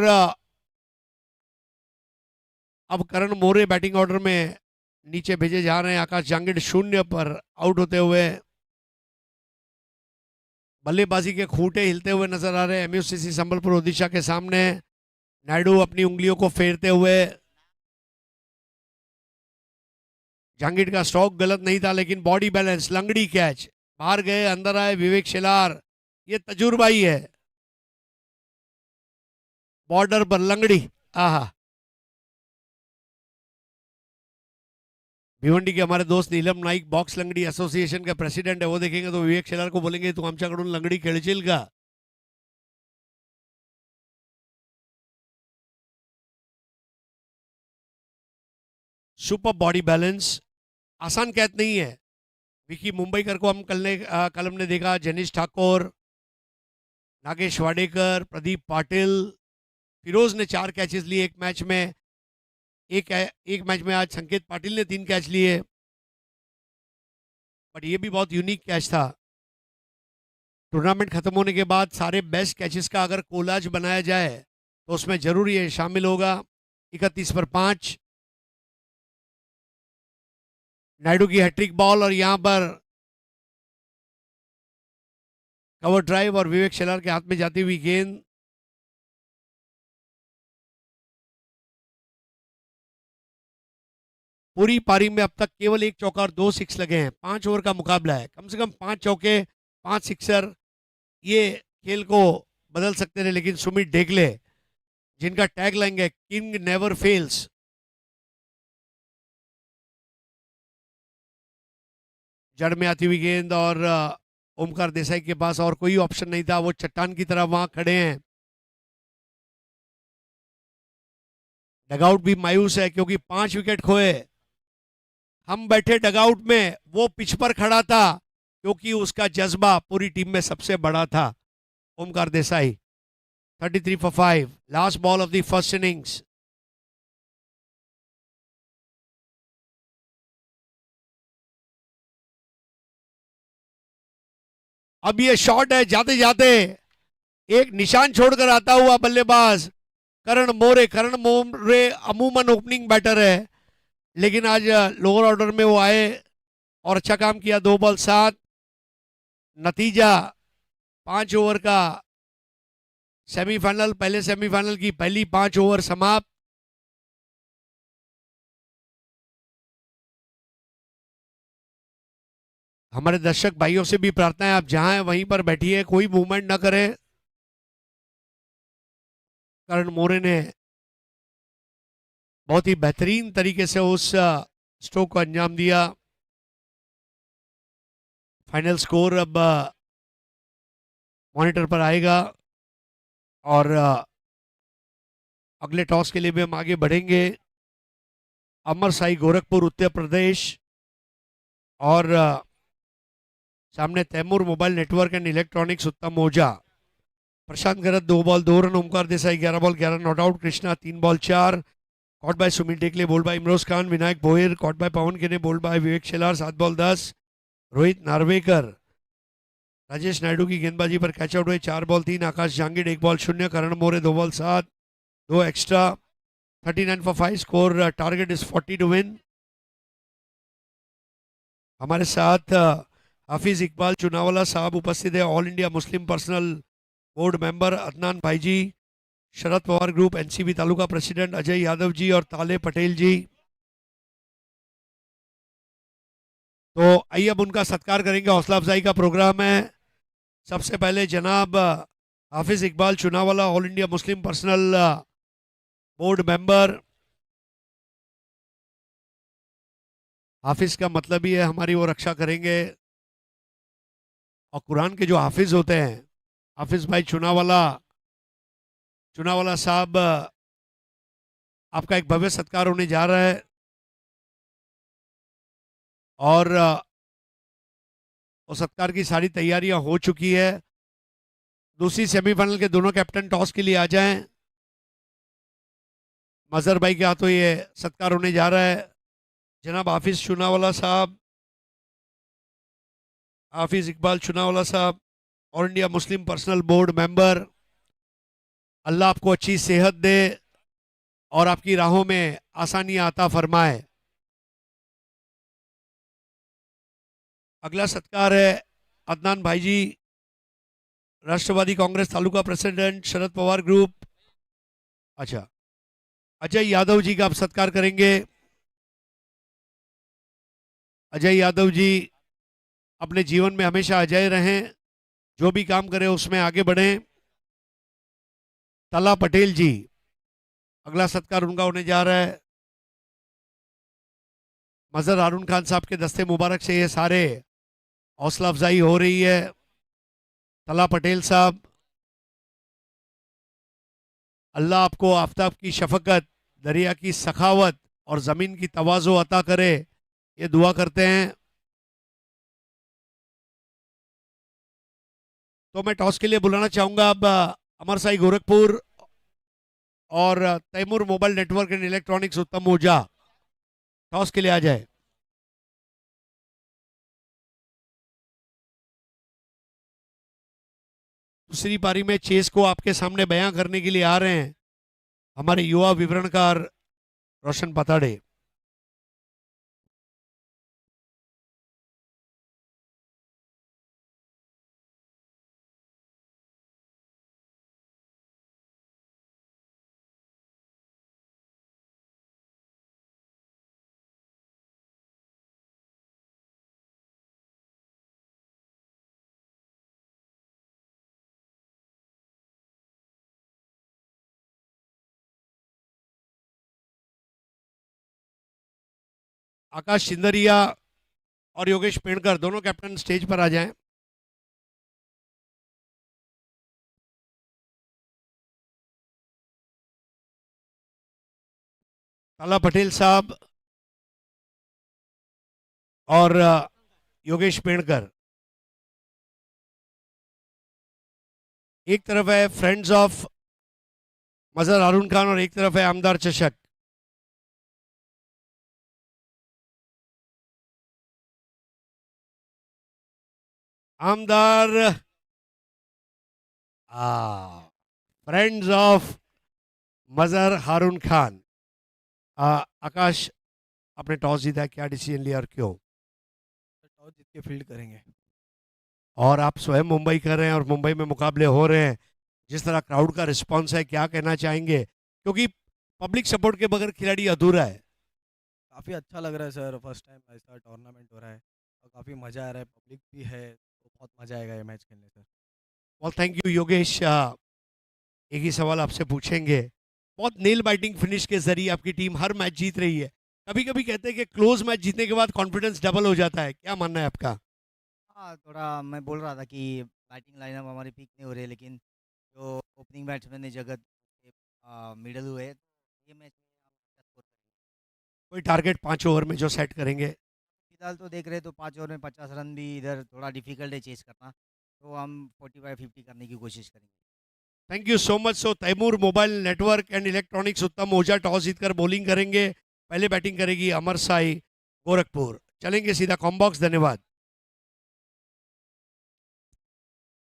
अब करण मोरे बैटिंग ऑर्डर में नीचे भेजे जा रहे हैं। आकाश जांगिड़ शून्य पर आउट होते हुए। बल्लेबाजी के खूंटे हिलते हुए नजर आ रहे हैं एमयूसीसी संबलपुर ओडिशा के सामने। नायडू अपनी उंगलियों को फेरते हुए। जांगिड़ का स्ट्रोक गलत नहीं था लेकिन बॉडी बैलेंस, लंगड़ी कैच, बाहर गए, अंदर आए विवेक शेलार। ये तजुर्बा ही है। बॉर्डर पर लंगड़ी, आहा। भिवंडी के हमारे दोस्त नीलम नाईक बॉक्स लंगडी एसोसिएशन के प्रेसिडेंट है, वो देखेंगे तो विवेक शेलार को बोलेंगे तू आमच्याकडून लंगडी खेळशील का। सुपर बॉडी बैलेंस, आसान कैच नहीं है। विकी मुंबईकर को हम कल हमने देखा, जनीश ठाकुर, नागेश वाडेकर, प्रदीप पाटिल, फिरोज ने 4 कैचेस लिए एक मैच में। एक मैच में आज संकेत पाटिल ने 3 कैच लिए, बट ये भी बहुत यूनिक कैच था। टूर्नामेंट खत्म होने के बाद सारे बेस्ट कैचेस का अगर कोलाज बनाया जाए तो उसमें जरूर ये शामिल होगा। 31 पर 5, नायडू की हैट्रिक बॉल और यहां पर कवर ड्राइव और विवेक शेलार के हाथ में जाती हुई गेंद। पूरी पारी में अब तक केवल 1 चौका और 2 सिक्स लगे हैं। 5 ओवर का मुकाबला है, कम से कम 5 चौके 5 सिक्सर ये खेल को बदल सकते थे। लेकिन सुमित ढेकले, जिनका टैग लाइन है किंग नेवर फेल्स, जड़ में आती हुई गेंद और ओमकार देसाई के पास और कोई ऑप्शन नहीं था, वो चट्टान की तरह वहां खड़े हैं। डगआउट भी मायूस है क्योंकि 5 विकेट खोए। हम बैठे डगआउट में, वो पिच पर खड़ा था क्योंकि उसका जज्बा पूरी टीम में सबसे बड़ा था। Omkar Desai 33 for 5, last ball of the first innings. अब ये शॉट है, जाते जाते एक निशान छोड़कर आता हुआ बल्लेबाज करण मोरे। करण मोरे अमूमन ओपनिंग बैटर है, लेकिन आज लोअर ऑर्डर में वो आए और अच्छा काम किया। 2 बॉल 7, नतीजा 5 ओवर का सेमीफाइनल, पहले सेमीफाइनल की पहली 5 ओवर समाप्त। हमारे दर्शक भाइयों से भी प्रार्थना है, आप जहां हैं वहीं पर बैठिए, कोई मूवमेंट ना करें। करण मोरे ने बहुत ही बेहतरीन तरीके से उस स्ट्रोक को अंजाम दिया। फाइनल स्कोर अब मॉनिटर पर आएगा और अगले टॉस के लिए भी हम आगे बढ़ेंगे। अमर साई गोरखपुर उत्तर प्रदेश और सामने Taimur mobile network and electronics Uttam Ojha. Prashant Garat 2 ball 2 run, Omkar Desai 11 ball 11 not out, Krishna 3 ball 4, caught by Sumit Tekle, bowled by Imroz Khan, Vinayak Bhoyar, caught by Pawan Kene, bowled by Vivek Shelar, 7 ball 10। Rohit Narvekar, Rajesh Naidu की गेंदबाजी पर कैच आउट हुए, 4 ball 3। Akash Jangid 1 ball 0, Karan More 2 ball 7, 2 extra, 39 for 5। Score target is 40 to win. हमारे साथ हाफिज इकबाल चुनावाला साहब उपस्थित है, all India Muslim personal board member Adnan भाई ji, Sharad Pawar group NCB taluka president Ajay Yadav ji और ताले पटेल जी। तो आइए अब उनका सत्कार करेंगे, हौसला अफजाई का प्रोग्राम है। सबसे पहले जनाब Hafiz Iqbal Chunawala, all India Muslim personal board member. हाफिज का मतलब ही है हमारी वो रक्षा करेंगे, और कुरान के जो हाफिज होते हैं, हाफिज भाई चुनावाला साहब, आपका एक भव्य सत्कार होने जा रहा है। और उस सत्कार की सारी तैयारियां हो चुकी है। दूसरी सेमीफाइनल के दोनों कैप्टन टॉस के लिए आ जाएं। मजहर भाई के हाथों ये सत्कार होने जा रहा है। जनाब हाफिज चुनावाला साहब, हाफिज इकबाल चुनावाला साहब, all India Muslim personal board member, Allah आपको अच्छी सेहत दे और आपकी राहों में आसानियां अता फरमाए। अगला सत्कार है अदनान भाई जी, राष्ट्रवादी कांग्रेस तालुका प्रेसिडेंट शरद पवार ग्रुप। अच्छा, अजय यादव जी का आप सत्कार करेंगे। अजय यादव जी अपने जीवन में हमेशा अजय रहें, जो भी काम करें उसमें आगे बढ़ें। तला पटेल जी, अगला सत्कार उनका होने जा रहा है। मजहर हारून खान साहब के दस्ते मुबारक से ये सारे हौसला अफजाई हो रही है। तला पटेल साहब, अल्लाह आपको आफ्ताब की शफकत, दरिया की सखावत और ज़मीन की तवाज़ो अता करे, ये दुआ करते हैं। तो मैं टॉस के लिए बुलाना चाहूँगा अब अमर साई गोरखपुर और Taimur mobile network and electronics Uttam Urja, toss के लिए आ जाए। दूसरी पारी में चेस को आपके सामने बयां करने के लिए आ रहे हैं हमारे युवा विवरणकार रोशन पताड़े। आकाश सिंदरिया और योगेश पेड़कर दोनों कैप्टन स्टेज पर आ जाएं। काला पटेल साहब और योगेश पेड़कर, एक तरफ है फ्रेंड्स ऑफ मजहर हारून खान और एक तरफ है आमदार चषक। आमदार फ्रेंड्स ऑफ मजहर हारून खान। आकाश, आपने टॉस जीता है, क्या डिसीजन लिया और क्यों? टॉस जीत के फील्ड करेंगे। और आप स्वयं मुंबई कर रहे हैं और मुंबई में मुकाबले हो रहे हैं, जिस तरह क्राउड का रिस्पांस है, क्या कहना चाहेंगे? क्योंकि पब्लिक सपोर्ट के बगैर खिलाड़ी अधूरा है। काफ़ी अच्छा लग रहा है सर, फर्स्ट टाइम ऐसा टूर्नामेंट हो रहा है और काफ़ी मज़ा आ रहा है, पब्लिक भी है तो बहुत मज़ा आएगा ये मैच खेलने सर। और थैंक यू योगेश। एक ही सवाल आपसे पूछेंगे, बहुत नेल बाइटिंग फिनिश के जरिए आपकी टीम हर मैच जीत रही है। कभी कभी कहते हैं कि क्लोज मैच जीतने के बाद कॉन्फिडेंस डबल हो जाता है, क्या मानना है आपका? हाँ, थोड़ा मैं बोल रहा था कि बैटिंग लाइनअप हमारी पीक नहीं हो रही है, लेकिन जो ओपनिंग बैट्समैन ने जगह मिडल हुए तो ये मैच में हम अच्छा स्कोर करेंगे। कोई टारगेट 5 ओवर में जो सेट करेंगे? फिलहाल तो देख रहे तो 5 ओवर में 50 रन भी इधर थोड़ा डिफिकल्ट है चेस करना, तो हम 45-50 करने की कोशिश करेंगे। Thank you so much. So Taimur mobile network and electronics Uttam Ojha toss जीतकर बॉलिंग करेंगे। पहले बैटिंग करेगी अमर साई गोरखपुर। चलेंगे सीधा कॉम्बॉक्स। धन्यवाद।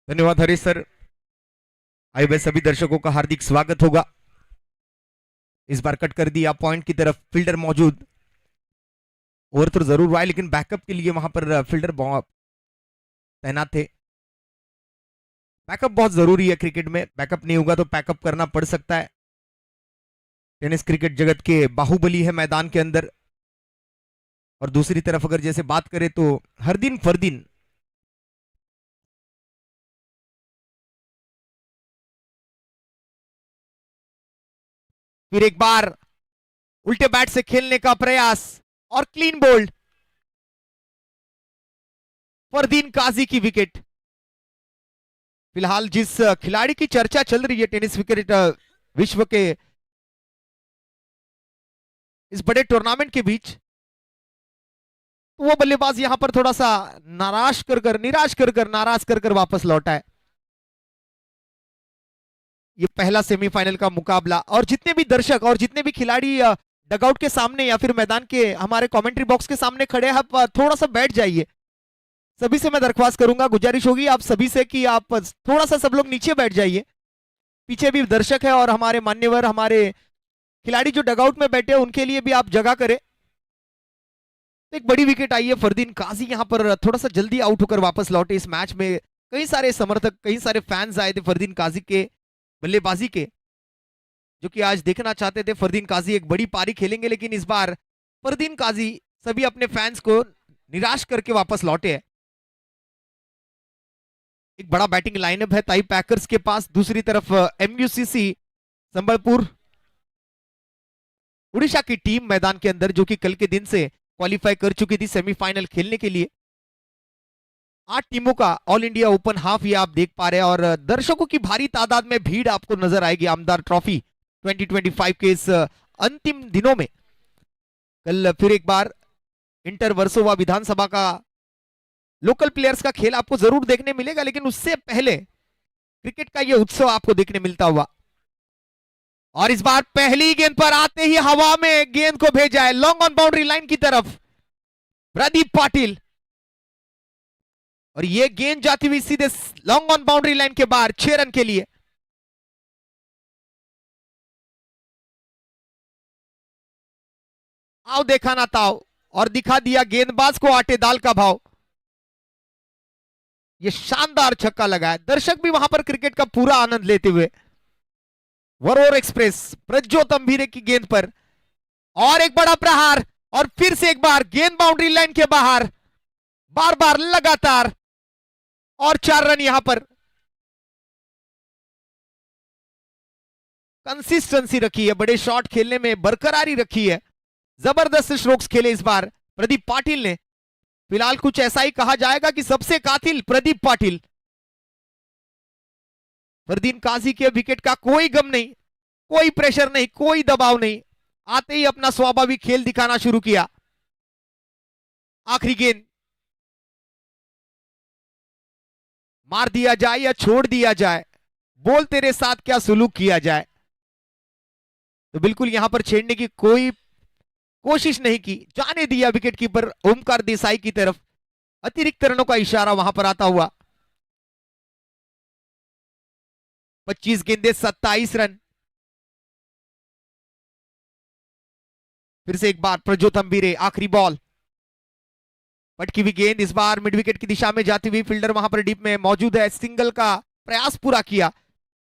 धन्यवाद हरीश सर। आए हुए सभी दर्शकों का हार्दिक स्वागत होगा। इस बार कट कर दिया पॉइंट की तरफ, फील्डर मौजूद। ओवर तो जरूर हुआ है लेकिन बैकअप के लिए वहां पर फील्डर तैनात थे। बैकअप बहुत जरूरी है क्रिकेट में, बैकअप नहीं होगा तो पैकअप करना पड़ सकता है। टेनिस क्रिकेट जगत के बाहुबली है मैदान के अंदर। और दूसरी तरफ अगर जैसे बात करें तो हरदीन फरदीन फिर एक बार उल्टे बैट से खेलने का प्रयास और क्लीन बोल्ड। फरदीन काजी की विकेट। फिलहाल जिस खिलाड़ी की चर्चा चल रही है टेनिस विकेट विश्व के इस बड़े टूर्नामेंट के बीच, वो बल्लेबाज यहां पर थोड़ा सा निराश कर वापस लौटा है। ये पहला सेमीफाइनल का मुकाबला और जितने भी दर्शक और जितने भी खिलाड़ी डगआउट के सामने या फिर मैदान के हमारे कमेंट्री बॉक्स के सामने खड़े हैं, आप थोड़ा सा बैठ जाइए। सभी से मैं दरख्वास्त करूंगा, गुजारिश होगी आप सभी से कि आप थोड़ा सा सब लोग नीचे बैठ जाइए। पीछे भी दर्शक है और हमारे मान्यवर, हमारे खिलाड़ी जो डगआउट में बैठे हैं उनके लिए भी आप जगह करें। एक बड़ी विकेट आई है, फरदीन काजी यहां पर थोड़ा सा जल्दी आउट होकर वापस लौटे इस मैच में। कई सारे समर्थक, कई सारे फैंस आए थे फरदीन काजी के बल्लेबाजी के, जो कि आज देखना चाहते थे फरदीन काजी एक बड़ी पारी खेलेंगे, लेकिन इस बार फरदीन काजी सभी अपने फैंस को निराश करके वापस लौटे हैं। एक बड़ा बैटिंग लाइनअप है ताई पैकर्स के पास। दूसरी तरफ एमयूसीसी संबलपुर उड़ीसा की टीम मैदान के अंदर, जो कि कल के दिन से क्वालिफाई कर चुकी थी सेमीफाइनल खेलने के लिए। 8 टीमों का ऑल इंडिया ओपन हाफ ये आप देख पा रहे हैं और दर्शकों की भारी तादाद में भीड़ आपको नजर आएगी आमदार ट्रॉफी 2025 के इस अंतिम दिनों में। कल फिर एक बार इंटर वर्सोवा विधानसभा का लोकल प्लेयर्स का खेल आपको जरूर देखने मिलेगा, लेकिन उससे पहले क्रिकेट का यह उत्सव आपको देखने मिलता हुआ। और इस बार पहली गेंद पर आते ही हवा में गेंद को भेजा है लॉन्ग ऑन बाउंड्री लाइन की तरफ प्रदीप पाटिल, और यह गेंद जाती हुई सीधे लॉन्ग ऑन बाउंड्री लाइन के बाहर 6 रन के लिए। आओ देखा ना ताओ, और दिखा दिया गेंदबाज को आटे दाल का भाव। यह शानदार छक्का लगा है, दर्शक भी वहां पर क्रिकेट का पूरा आनंद लेते हुए। वरोर एक्सप्रेस प्रज्योत अंभीरे की गेंद पर और एक बड़ा प्रहार, और फिर से एक बार गेंद बाउंड्री लाइन के बाहर, बार बार लगातार, और 4 रन यहां पर। कंसिस्टेंसी रखी है, बड़े शॉट खेलने में बरकरारी रखी है, जबरदस्त स्ट्रोक्स खेले इस बार प्रदीप पाटिल ने। फिलहाल कुछ ऐसा ही कहा जाएगा कि सबसे कातिल प्रदीप पाटिल। फरदीन काजी के विकेट का कोई गम नहीं, कोई प्रेशर नहीं, कोई दबाव नहीं, आते ही अपना स्वाभाविक खेल दिखाना शुरू किया। आखिरी गेंद मार दिया जाए या छोड़ दिया जाए, बोल तेरे साथ क्या सुलूक किया जाए। तो बिल्कुल यहां पर छेड़ने की कोई कोशिश नहीं की, जाने दिया विकेट कीपर ओमकार देसाई की तरफ। अतिरिक्त रनों का इशारा वहां पर आता हुआ। 25 गेंदे 27 रन। फिर से एक बार प्रज्योत अंभीरे, आखिरी बॉल, पटकी हुई गेंद इस बार मिड विकेट की दिशा में जाती हुई। फील्डर वहां पर डीप में मौजूद है, सिंगल का प्रयास पूरा किया,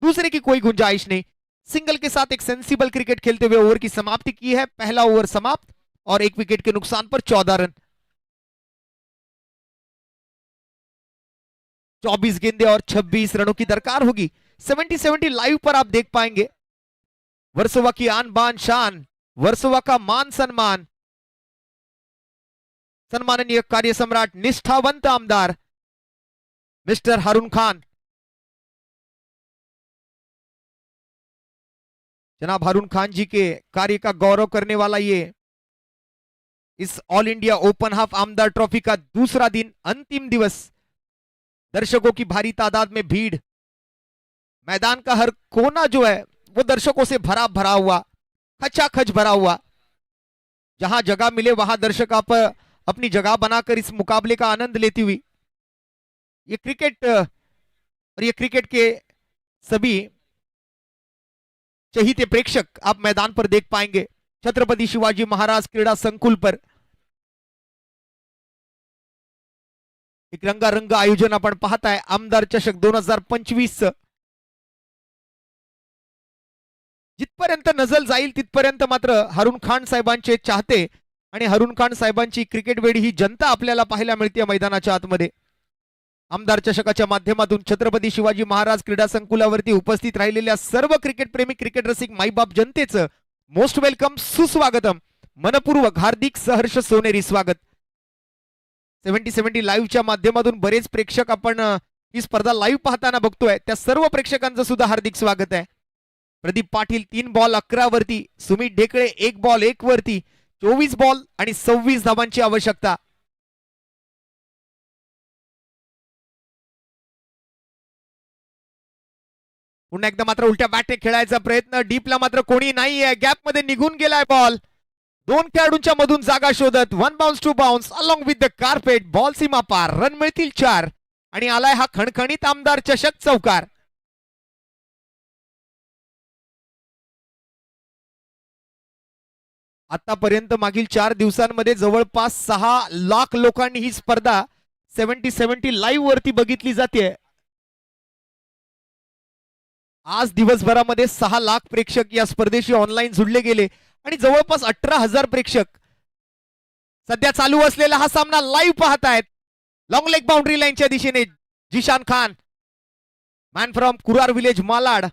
दूसरे की कोई गुंजाइश नहीं। सिंगल के साथ एक सेंसिबल क्रिकेट खेलते हुए ओवर की समाप्ति की है। पहला ओवर समाप्त और 1 विकेट के नुकसान पर 14 रन। 24 गेंदे और 26 रनों की दरकार होगी। 70-70 लाइव पर आप देख पाएंगे। वर्सोवा की आन बान शान, वर्सोवा का मान सम्मान, सम्माननीय कार्य सम्राट, निष्ठावंत आमदार मिस्टर हारून खान। जनाब हारून खान जी के कार्य का गौरव करने वाला ये इस ऑल इंडिया ओपन हाफ आमदार ट्रॉफी का दूसरा दिन, अंतिम दिवस। दर्शकों की भारी तादाद में भीड़, मैदान का हर कोना जो है वो दर्शकों से भरा भरा हुआ, खचाखच भरा हुआ। जहां जगह मिले वहां दर्शक आप अपनी जगह बनाकर इस मुकाबले का आनंद लेती हुई ये क्रिकेट और ये क्रिकेट के सभी चहीते प्रेक्षक आप मैदान पर देख पाएंगे। छत्रपति शिवाजी महाराज क्रीडा संकुल पर एक रंगारंग आयोजन आपण पाहताय आमदार चषक 2025 जिथपर्यंत नजर जाईल तिथपर्यंत मात्र हरुण खान साहेबांचे चाहते आणि हरुण खान साहेबांची क्रिकेट वेडी ही जनता आपल्याला पाहायला मिळते मैदानाच्या आतमध्ये। आमदार चषकाच्या माध्यमातून छत्रपती शिवाजी महाराज क्रीडा संकुलावरती उपस्थित राहिलेल्या सर्व क्रिकेट प्रेमी क्रिकेट रसिक माईबाप जनतेचं मोस्ट वेलकम, सुस्वागतम, मनपूर्वक हार्दिक सहर्ष सोनेरी स्वागत। 70-70 लाईव्हच्या माध्यमातून बरेच प्रेक्षक आपण ही स्पर्धा लाईव्ह पाहताना बघतोय, त्या सर्व प्रेक्षकांचं सुद्धा हार्दिक स्वागत आहे। प्रदीप पाटील 3 बॉल 11 वरती, सुमित ढेकळे 1 बॉल 1 वरती, 24 बॉल आणि 26 धावांची आवश्यकता। पुन्हा एकदा मात्र उलट्या बॅटने खेळायचा प्रयत्न, डीपला मात्र कोणी नाहीये, गॅप मध्ये निघून गेलाय बॉल। 2 खेळाडूंच्या मधून जागा शोधत 1 bounce 2 bounce along with the carpet, ball सीमा पार, रन मिळतील 4 आणि आलाय हा खणखणीत आमदार चषक चौकार। आतापर्यंत मागील 4 दिवसांमध्ये जवळपास 6 लाख लोकांनी ही स्पर्धा 70-70 लाईव्ह वरती बघितली जाते। आज दिवसभरामध्ये 6 लाख प्रेक्षक या स्पर्धेशी ऑनलाईन जुडले गेले आणि जवळपास 18,000 प्रेक्षक सध्या चालू असलेला हा सामना लाईव्ह पाहतायत। लॉंग लेग बाउंड्री लाईनच्या दिशेने Zeeshan Khan, man from Kurar village Malad,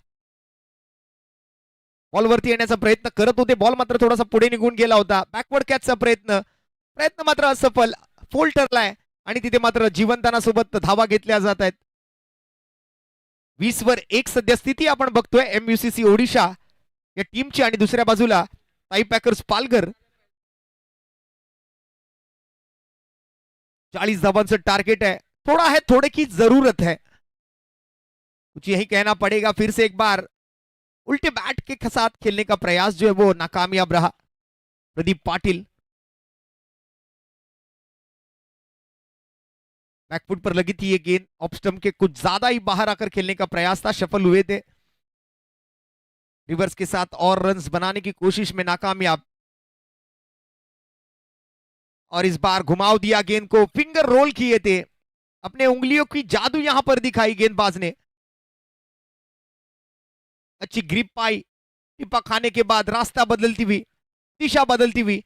बॉलवरती येण्याचा प्रयत्न करत होते, बॉल मात्र थोडासा पुढे निघून गेला होता। बॅकवर्ड कॅचचा प्रयत्न मात्र असफल, फोल ठरलाय आणि तिथे मात्र जीवनदानासोबत धावा घेतल्या जात आहेत। 20 वर 1 सध्या स्थिती आपण बघतोय एमयूसीसी ओडिशा या टीमची आणि दुसऱ्या बाजूला टाई पॅकर्स पालघर। 40 धावांचं टारगेट है, थोड़ा है, थोड़े की जरूरत है, कुछ यही कहना पड़ेगा। फिर से एक बार उल्टे बैट के साथ खेलने का प्रयास जो है वो नाकामयाब रहा। प्रदीप पाटिल बैकफुट पर लगी थी ये गेंद, ऑफ स्टंप के कुछ ज्यादा ही बाहर आकर खेलने का प्रयास था, सफल हुए थे। रिवर्स के साथ और रन्स बनाने की कोशिश में नाकामयाब, और इस बार घुमाव दिया गेंद को, फिंगर रोल किए थे, अपने उंगलियों की जादू यहां पर दिखाई गेंदबाज ने। अच्छी ग्रिप पाई, टिपा खाने के बाद रास्ता बदलती हुई, दिशा बदलती हुई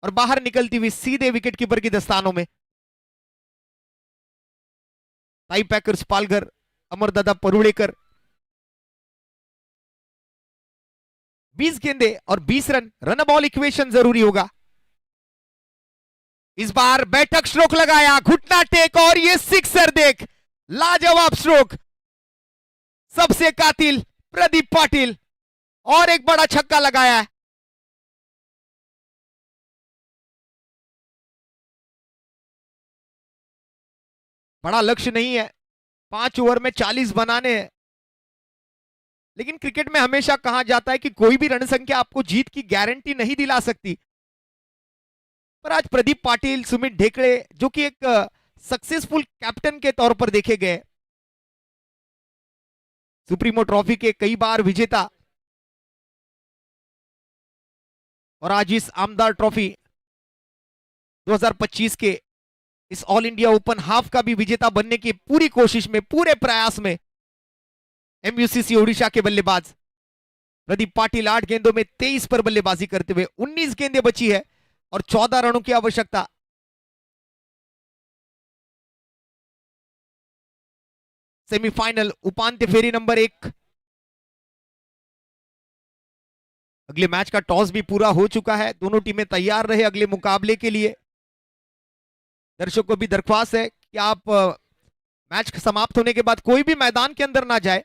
और बाहर निकलती हुई सीधे विकेट कीपर की दस्तानों में। टाई पॅकर्स पालघर, अमरदादा परुळेकर 20 गेंदे और 20 रन, रन बॉल इक्वेशन जरूरी होगा। इस बार बैठक स्ट्रोक लगाया, घुटना टेक और ये सिक्सर देख, लाजवाब स्ट्रोक, सबसे कातिल प्रदीप पाटिल, और एक बड़ा छक्का लगाया है। बड़ा लक्ष्य नहीं है, 5 ओवर में 40 बनाने हैं, लेकिन क्रिकेट में हमेशा कहा जाता है कि कोई भी रण संख्या आपको जीत की गारंटी नहीं दिला सकती। पर आज प्रदीप पाटिल, सुमित ढेकळे जो कि एक सक्सेसफुल कैप्टन के तौर पर देखे गए, सुप्रीमो ट्रॉफी के कई बार विजेता, और आज इस आमदार ट्रॉफी 2025 के इस ऑल इंडिया ओपन हाफ का भी विजेता बनने की पूरी कोशिश में, पूरे प्रयास में एमयूसीसी ओडिशा के बल्लेबाज प्रदीप पाटिल 8 गेंदों में 23 पर बल्लेबाजी करते हुए 19 गेंदें बची है और 14 रनों की आवश्यकता। सेमीफाइनल उपांत्य फेरी नंबर 1, अगले मैच का टॉस भी पूरा हो चुका है, दोनों टीमें तैयार रहे अगले मुकाबले के लिए। दर्शकों को भी दरख्वास्त है कि आप मैच समाप्त होने के बाद कोई भी मैदान के अंदर ना जाए।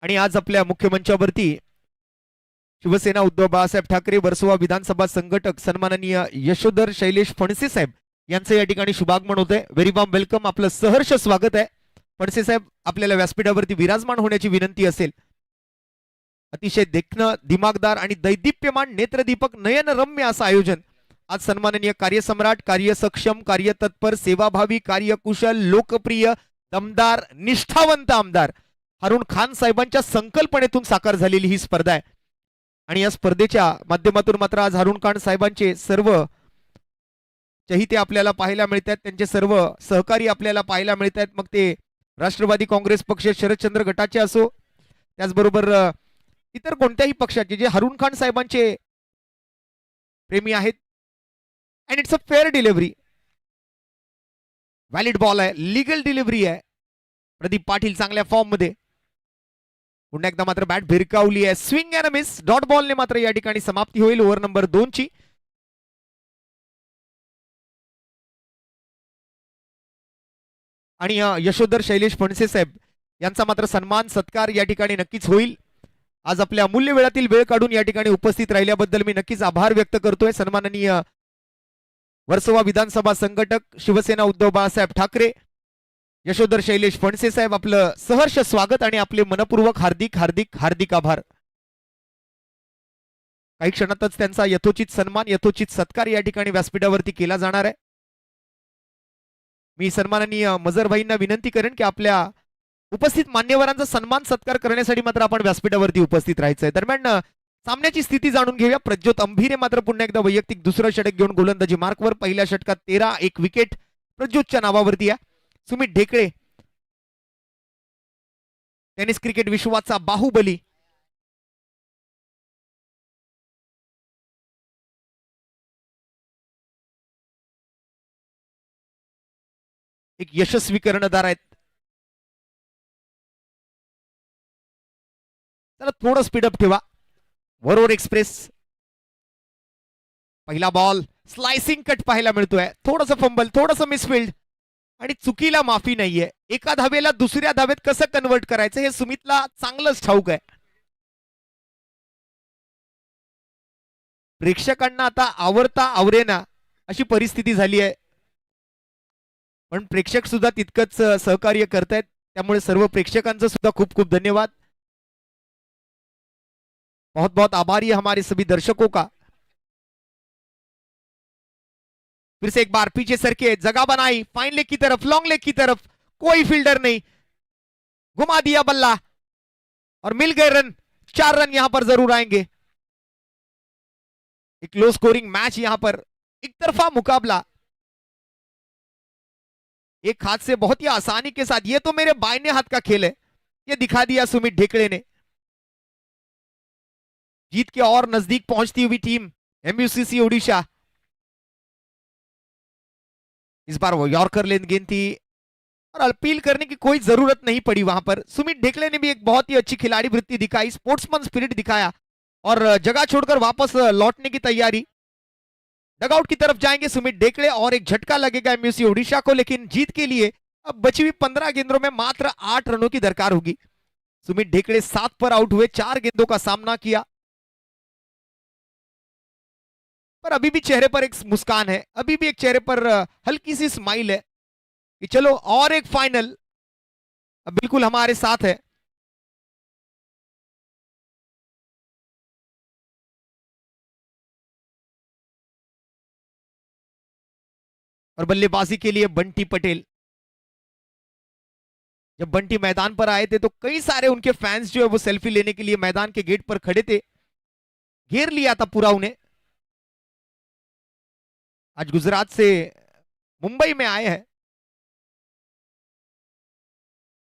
आणि आज आपल्या मुख्य मंचावरती शिवसेना उद्धव बाळासाहेब ठाकरे वर्सोवा विधानसभा संघटक सन्माननीय यशोधर शैलेश फणसे साहेब यांचं या ठिकाणी शुभागमन होत आहे. व्हेरी वॉर्म वेलकम, आपलं सहर्ष स्वागत आहे. फणसे साहेब, आपल्याला व्यासपीठावरती विराजमान होण्याची विनंती असेल. अतिशय देखणं, दिमागदार आणि दैदिप्यमान नेत्रदीपक नयनरम्य असं आयोजन आज सन्माननीय कार्यसम्राट, कार्यसक्षम, कार्यतत्पर, सेवाभावी, कार्यकुशल, लोकप्रिय, दमदार, निष्ठावंत आमदार हारून खान साहेबांच्या संकल्पनेतून साकार झालेली ही स्पर्धा आहे. आणि या स्पर्धेच्या माध्यमातून मात्र आज हारून खान साहेबांचे सर्व चहिते आपल्याला पाहायला मिळत आहेत, त्यांचे सर्व सहकारी आपल्याला पाहायला मिळत आहेत. मग ते राष्ट्रवादी काँग्रेस पक्ष शरदचंद्र गटाचे असो, त्याचबरोबर इतर कोणत्याही पक्षाचे जे हारून खान साहेबांचे प्रेमी आहेत. And it's a fair delivery, valid ball आहे, लिगल डिलिव्हरी आहे. प्रदीप पाटील चांगल्या फॉर्म मध्ये, पुन्हा एकदा मात्र बॅट भिरकावली आहे, स्विंग अँड मिस, डॉट बॉलने मात्र या ठिकाणी समाप्ती होईल ओव्हर नंबर 2 ची. आणि यशोधर शैलेश फणसे साहेब यांचा मात्र सन्मान सत्कार या ठिकाणी नक्कीच होईल. आज आपल्या अमूल्य वेळातील वेळ काढून या ठिकाणी उपस्थित राहिल्याबद्दल मी नक्कीच आभार व्यक्त करतोय. सन्माननीय वर्सोवा विधानसभा संघटक शिवसेना उद्धव बाळासाहेब ठाकरे, यशोधर शैलेश फणसे साहेब, आपलं सहर्ष स्वागत आणि आपले मनपूर्वक हार्दिक हार्दिक हार्दिक आभार. काही क्षणातच त्यांचा यथोचित सन्मान, यथोचित सत्कार या ठिकाणी व्यासपीठावरती केला जाणार आहे. मी सन्माननीय मजरभाईंना विनंती करेन की आपल्या उपस्थित मान्यवरांचा सन्मान सत्कार करण्यासाठी मात्र आपण व्यासपीठावरती उपस्थित राहायचंय. दरम्यान सामन्याची स्थिती जाणून घेऊया. प्रज्योत अंभीरे मात्र पुन्हा एकदा वैयक्तिक दुसरं षटक घेऊन गोलंदाजी मार्कवर. पहिल्या षटकात 13, 1 विकेट प्रज्योतच्या नावावरती आहे. सुमित ढेकळे, टेनिस क्रिकेट विश्वाचा बाहुबली, एक यशस्वी कर्णधार आहेत. चला थोडं स्पीडअप ठेवा. वरोर एक्सप्रेस, पहिला बॉल, स्लायसिंग कट पाहायला मिळतोय. थोडंसं फंबल, थोडंसं मिसफिल्ड आणि चुकीला माफी नाहीये. एका धावेला दुसऱ्या धावेत कसं कन्वर्ट करायचं हे सुमितला चांगलंच ठाऊक आहे. प्रेक्षकांना आता आवरता आवरेना अशी परिस्थिती झाली आहे, पण प्रेक्षक सुद्धा तितकंच सहकार्य करतायत. त्यामुळे सर्व प्रेक्षकांचं सुद्धा खूप खूप धन्यवाद. बहुत बहुत आभारी है हमारे सभी दर्शकों का. फिर से एक बार पीछे सरके, जगह बनाई, फाइन लेग की तरफ, लॉन्ग लेग की तरफ, कोई फील्डर नहीं, घुमा दिया बल्ला और मिल गए रन. 4 रन यहां पर जरूर आएंगे. एक लो स्कोरिंग मैच यहां पर, एक तरफा मुकाबला. एक हाथ से बहुत ही आसानी के साथ, ये तो मेरे बायने हाथ का खेल है, ये दिखा दिया सुमित ढेकड़े ने. जीत के और नजदीक पहुंचती हुई टीम एमयूसीसी ओडिशा. इस बार वो यॉर्कर लेन गेंद थी और अपील करने की कोई जरूरत नहीं पड़ी वहां पर. सुमित ढेकड़े ने भी एक बहुत ही अच्छी खिलाड़ी वृत्ति दिखाई, स्पोर्ट्समैन स्पिरिट दिखाया और जगह छोड़कर वापस लौटने की तैयारी. डगआउट की तरफ जाएंगे सुमित ढेकड़े और एक झटका लगेगा एमयूसी ओडिशा को, लेकिन जीत के लिए अब बची हुई 15 गेंदों में मात्र 8 रनों की दरकार होगी. सुमित ढेकड़े 7 पर आउट हुए, 4 गेंदों का सामना किया, पर अभी भी चेहरे पर एक मुस्कान है, अभी भी एक चेहरे पर हल्की सी स्माइल है कि चलो और एक फाइनल बिल्कुल हमारे साथ है. और बल्लेबाजी के लिए बंटी पटेल. जब बंटी मैदान पर आए थे तो कई सारे उनके फैंस जो है वो सेल्फी लेने के लिए मैदान के गेट पर खड़े थे, घेर लिया था पूरा उन्हें. आज गुजरात से मुंबई में आए हैं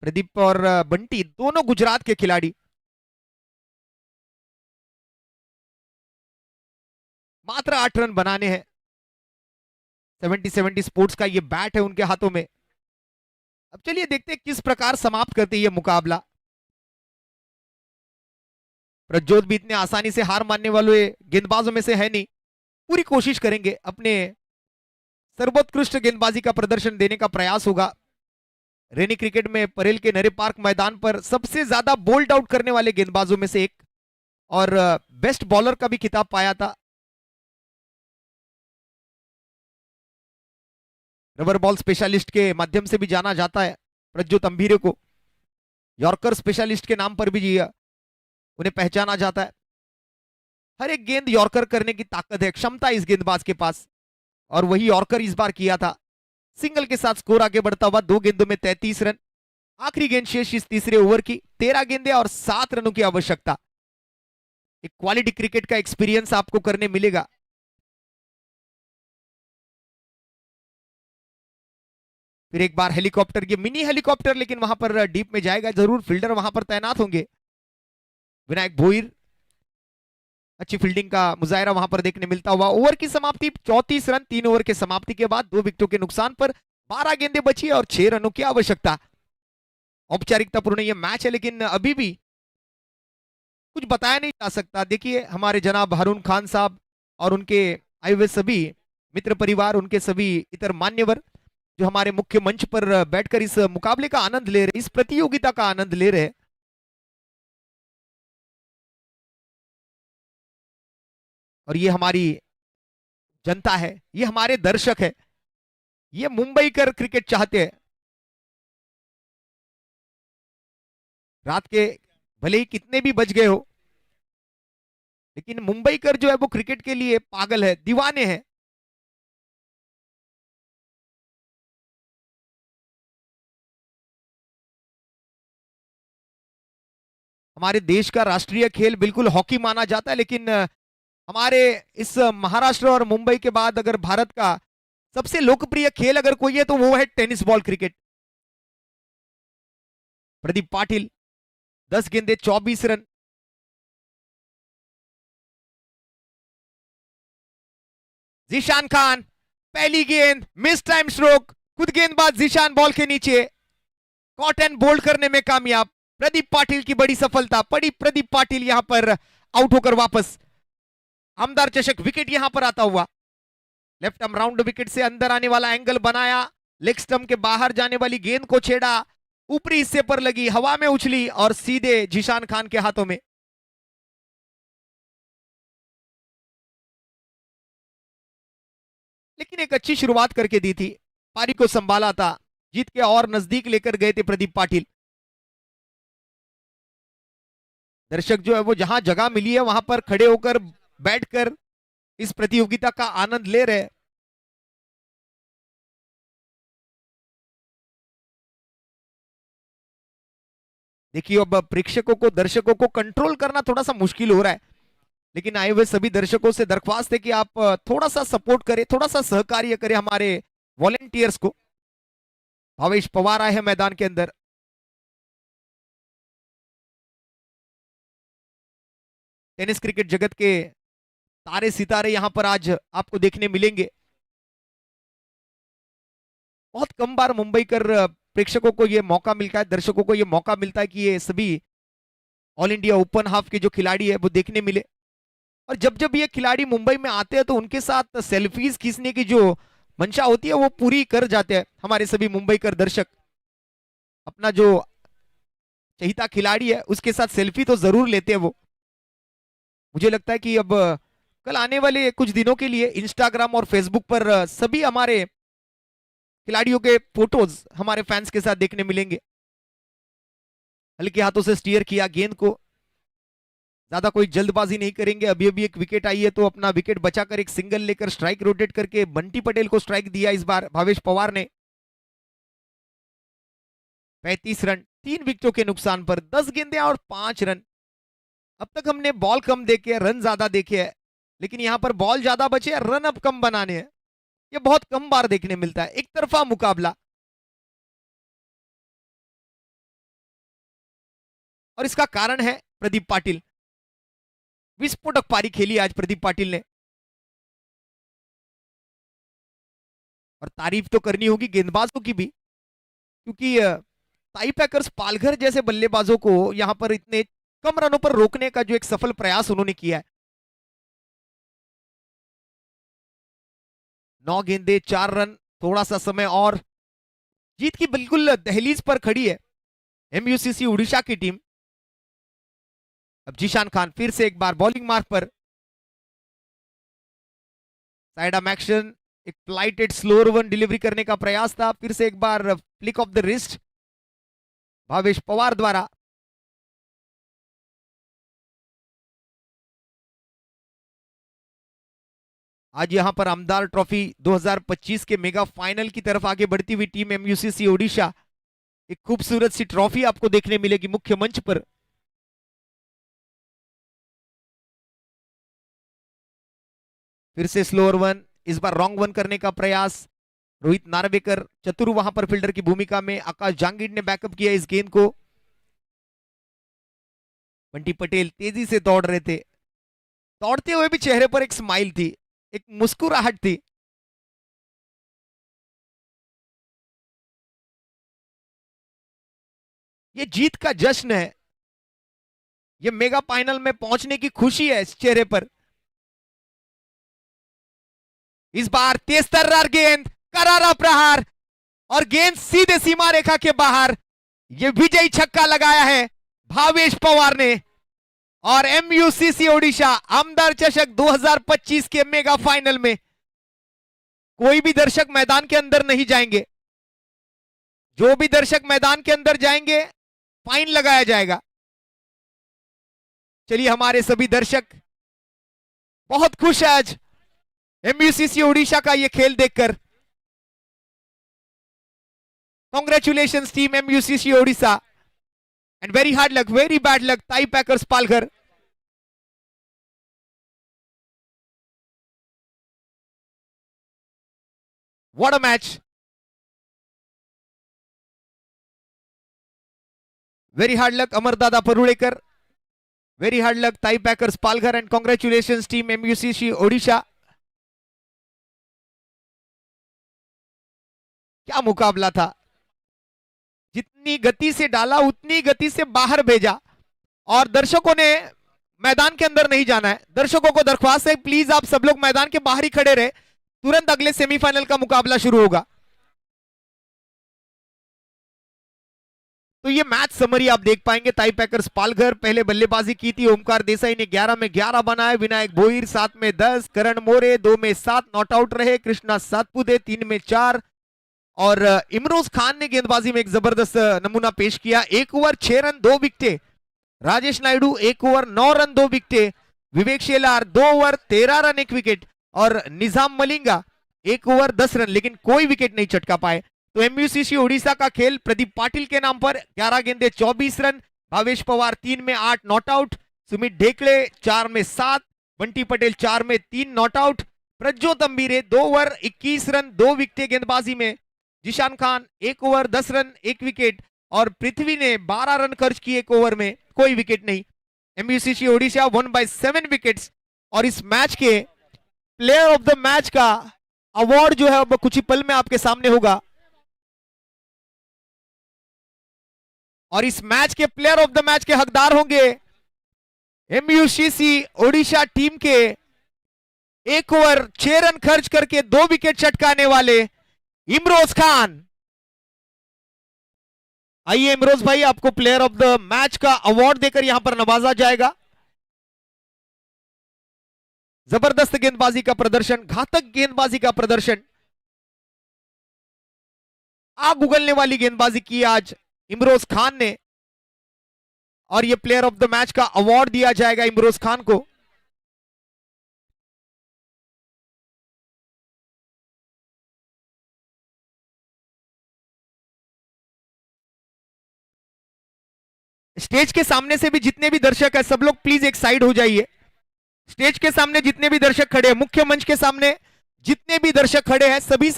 प्रदीप और बंटी, दोनों गुजरात के खिलाड़ी. मात्र 8 रन बनाने हैं. 70-70 स्पोर्ट्स का ये बैट है उनके हाथों में. अब चलिए देखते हैं किस प्रकार समाप्त करते ये मुकाबला. प्रज्योत भी इतने आसानी से हार मानने वाले गेंदबाजों में से है नहीं. पूरी कोशिश करेंगे, अपने सर्वोत्कृष्ट गेंदबाजी का प्रदर्शन देने का प्रयास होगा. रेनी क्रिकेट में परेल के नरे पार्क मैदान पर सबसे ज्यादा बोल्ड आउट करने वाले गेंदबाजों में से एक और बेस्ट बॉलर का भी खिताब पाया था। रबर बॉल स्पेशलिस्ट के माध्यम से भी जाना जाता है प्रज्योत अम्भीरे को। यॉर्कर स्पेशलिस्ट के नाम पर भी उन्हें पहचाना जाता है। हर एक गेंद यॉर्कर करने की ताकत है, क्षमता इस गेंदबाज के पास, और वही यॉर्कर इस बार किया था। सिंगल के साथ स्कोर आगे बढ़ता हुआ 2 गेंदों में 33 रन। आखिरी गेंद शेष इस तीसरे ओवर की, 13 गेंदें और 7 रनों की आवश्यकता। एक क्वालिटी क्रिकेट का एक्सपीरियंस आपको करने मिलेगा। फिर एक बार हेलीकॉप्टर, ये मिनी हेलीकॉप्टर लेकिन वहां पर डीप में जाएगा जरूर, फील्डर वहां पर तैनात होंगे। विनायक भोईर, अच्छी फील्डिंग का मुजाहरा वहां पर देखने मिलता हुआ। ओवर की समाप्ति 34 रन, 3 ओवर के समाप्ति के बाद 2 विकेटों के नुकसान पर 12 गेंदें बची और 6 रनों की आवश्यकता। औपचारिकतापूर्ण यह मैच है लेकिन अभी भी कुछ बताया नहीं जा सकता। देखिए हमारे जनाब हारून खान साहब और उनके आए हुए सभी मित्र परिवार, उनके सभी इतर मान्यवर जो हमारे मुख्य मंच पर बैठकर इस मुकाबले का आनंद ले रहे, इस प्रतियोगिता का आनंद ले रहे। और ये हमारी जनता है, ये हमारे दर्शक है, ये मुंबई कर क्रिकेट चाहते हैं। रात के भले ही कितने भी बज गए हो, लेकिन मुंबई कर जो है वो क्रिकेट के लिए पागल है, दीवाने हैं। हमारे देश का राष्ट्रीय खेल बिल्कुल हॉकी माना जाता है, लेकिन हमारे इस महाराष्ट्र और मुंबई के बाद अगर भारत का सबसे लोकप्रिय खेल अगर कोई है तो वो है tennis ball cricket. Pradeep Patil 10 गेंदे 24 रन। जीशान खान, पहली गेंद मिस टाइम स्ट्रोक, खुद गेंदबाज जीशान बॉल के नीचे कॉट एंड बोल्ड करने में कामयाब। प्रदीप पाटिल की बड़ी सफलता, पड़ी प्रदीप पाटिल यहां पर आउट होकर वापस। आमदार चषक विकेट यहां पर आता हुआ, लेफ्ट आर्म राउंड विकेट से अंदर आने वाला एंगल बनाया, लेग स्टंप के बाहर जाने वाली गेंद को छेड़ा, ऊपरी हिस्से पर लगी, हवा में उछली और सीधे जीशान खान के हाथों में। लेकिन एक अच्छी शुरुआत करके दी थी, पारी को संभाला था, जीत के और नजदीक लेकर गए थे प्रदीप पाटिल। दर्शक जो है वो जहां जगह मिली है वहां पर खड़े होकर बैठकर इस प्रतियोगिता का आनंद ले रहे हैं। देखिए अब प्रेक्षकों को, दर्शकों को कंट्रोल करना थोड़ा सा मुश्किल हो रहा है, लेकिन आए हुए सभी दर्शकों से दरख्वास्त है कि आप थोड़ा सा सपोर्ट करें, थोड़ा सा सहकार्य करें हमारे वॉलेंटियर्स को। भावेश पवार आए हैं मैदान के अंदर। टेनिस क्रिकेट जगत के तारे सितारे यहां पर आज आपको देखने मिलेंगे। बहुत कम बार मुंबई कर प्रेक्षकों को यह मौका मिलता है, दर्शकों को यह मौका मिलता है कि ये सभी ऑल इंडिया ओपन हाफ के जो खिलाड़ी है वो देखने मिले। और जब जब ये खिलाड़ी मुंबई में आते हैं तो उनके साथ सेल्फीज खींचने की जो मंशा होती है वो पूरी कर जाते हैं हमारे सभी मुंबई कर दर्शक। अपना जो चहिता खिलाड़ी है उसके साथ सेल्फी तो जरूर लेते हैं वो। मुझे लगता है कि अब कल आने वाले कुछ दिनों के लिए इंस्टाग्राम और फेसबुक पर सभी हमारे खिलाड़ियों के फोटोज हमारे फैंस के साथ देखने मिलेंगे। हल्के हाथों से स्टीयर किया गेंद को, ज्यादा कोई जल्दबाजी नहीं करेंगे। अभी अभी एक विकेट आई है तो अपना विकेट बचाकर एक सिंगल लेकर स्ट्राइक रोटेट करके बंटी पटेल को स्ट्राइक दिया इस बार भावेश पवार ने। 35 रन 3 विकेटों के नुकसान पर, 10 गेंदें और 5 रन। अब तक हमने बॉल कम देखे, रन ज्यादा देखे हैं, लेकिन यहां पर बॉल ज्यादा बचे, रन अब कम बनाने हैं। ये बहुत कम बार देखने मिलता है, एक तरफा मुकाबला। और इसका कारण है प्रदीप पाटिल। विस्फोटक पारी खेली आज प्रदीप पाटिल ने, और तारीफ तो करनी होगी गेंदबाजों की भी, क्योंकि टाई पैकर्स पालघर जैसे बल्लेबाजों को यहां पर इतने कम रनों पर रोकने का जो एक सफल प्रयास उन्होंने किया है। 9 गेंदे 4 रन, थोड़ा सा समय और जीत की बिल्कुल दहलीज पर खड़ी है एमयूसीसी उड़ीसा की टीम। अब जीशान खान फिर से एक बार बॉलिंग मार्क पर, साइड आर्म एक्शन, एक फ्लाइटेड स्लोअर वन डिलीवरी करने का प्रयास था, फिर से एक बार flick of the wrist Bhavesh Pawar द्वारा। आज यहां पर आमदार ट्रॉफी 2025 के मेगा फाइनल की तरफ आगे बढ़ती हुई टीम एमयूसीसी ओडिशा, एक खूबसूरत सी ट्रॉफी आपको देखने मिलेगी मुख्य मंच पर। फिर से स्लोअर वन, इस बार रॉन्ग वन करने का प्रयास, रोहित नार्वेकर चतुर वहां पर फील्डर की भूमिका में, आकाश जांगीर ने बैकअप किया इस गेंद को। बंटी पटेल तेजी से दौड़ रहे थे, दौड़ते हुए भी चेहरे पर एक स्माइल थी, एक मुस्कुराहट थी। ये जीत का जश्न है, ये मेगा फाइनल में पहुंचने की खुशी है इस चेहरे पर। इस बार तेज तर्रार गेंद, करारा प्रहार और गेंद सीधे सीमा रेखा के बाहर। यह विजयी छक्का लगाया है भावेश पवार ने और एमयूसीसी ओडिशा आमदार चषक 2025 के मेगा फाइनल में कोई भी दर्शक मैदान के अंदर नहीं जाएंगे। जो भी दर्शक मैदान के अंदर जाएंगे फाइन लगाया जाएगा। चलिए, हमारे सभी दर्शक बहुत खुश है आज एमयूसीसी ओडिशा का यह खेल देखकर। Congratulations team MUCC Odisha and very hard luck, very bad luck Thai Packers Palghar. What a match. Very hard luck Amardada Parulekar. Very hard luck Thai Packers Palghar and congratulations team MUCC Odisha. क्या मुकाबला था, जितनी गति से डाला उतनी गति से बाहर भेजा और दर्शकों ने मैदान के अंदर नहीं जाना है। दर्शकों को दरख्वास्त है प्लीज आप सब लोग मैदान के बाहर ही खड़े रहे, तुरंत अगले सेमीफाइनल का मुकाबला शुरू होगा। तो ये मैच समरी आप देख पाएंगे। ताई पैकर्स पालघर पहले बल्लेबाजी की थी, ओमकार देसाई ने 11 में 11 बनाए, विनायक भोईर 7 में 10, करण मोरे 2 में 7 नॉट आउट रहे, कृष्णा सातपुदे 3 में 4 और इमरोज खान ने गेंदबाजी में एक जबरदस्त नमूना पेश किया। 1 ओवर 6 रन 2 विकेटें, राजेश नायडू 1 ओवर 9 रन 2 विकेटें, Vivek Shelar 2 over 13 run 1 wicket और निजाम मलिंगा 1 ओवर 10 रन, लेकिन कोई विकेट नहीं चटका पाए। तो एमयूसीसी ओडिशा का खेल प्रदीप पाटिल के नाम पर 11 गेंदे 24 रन, भावेश पवार 3 में 8 नॉट आउट, सुमित ढेकड़े 4 में 7, बंटी पटेल 4 में 3 not out, Prajyot Ambire 2 over 21 run 2 विकेटें गेंदबाजी में, Zeeshan Khan 1 over 10 run 1 wicket और पृथ्वी ने 12 रन खर्च किए 1 ओवर में, कोई विकेट नहीं। एमयूसीसी ओडिशा 1/7 विकेट्स और इस मैच के प्लेयर ऑफ द मैच का अवार्ड जो है अब कुछ ही पल में आपके सामने होगा और इस मैच के प्लेयर ऑफ द मैच के हकदार होंगे एमयूसीसी ओडिशा टीम के 1 ओवर 6 रन खर्च करके 2 विकेट चटकाने वाले इमरोज खान। आइए इमरोज भाई, आपको प्लेयर ऑफ द मैच का अवार्ड देकर यहां पर नवाजा जाएगा। जबरदस्त गेंदबाजी का प्रदर्शन, घातक गेंदबाजी का प्रदर्शन, आग उगलने वाली गेंदबाजी की आज इमरोज खान ने और यह प्लेयर ऑफ द मैच का अवार्ड दिया जाएगा इमरोज खान को। स्टेज के सामने से भी जितने भी दर्शक है सब लोग प्लीज एक साइड हो जाइए। स्टेज के सामने जितने भी दर्शक खड़े हैं, मुख्य मंच के सामने जितने भी दर्शक खड़े हैं, सभी से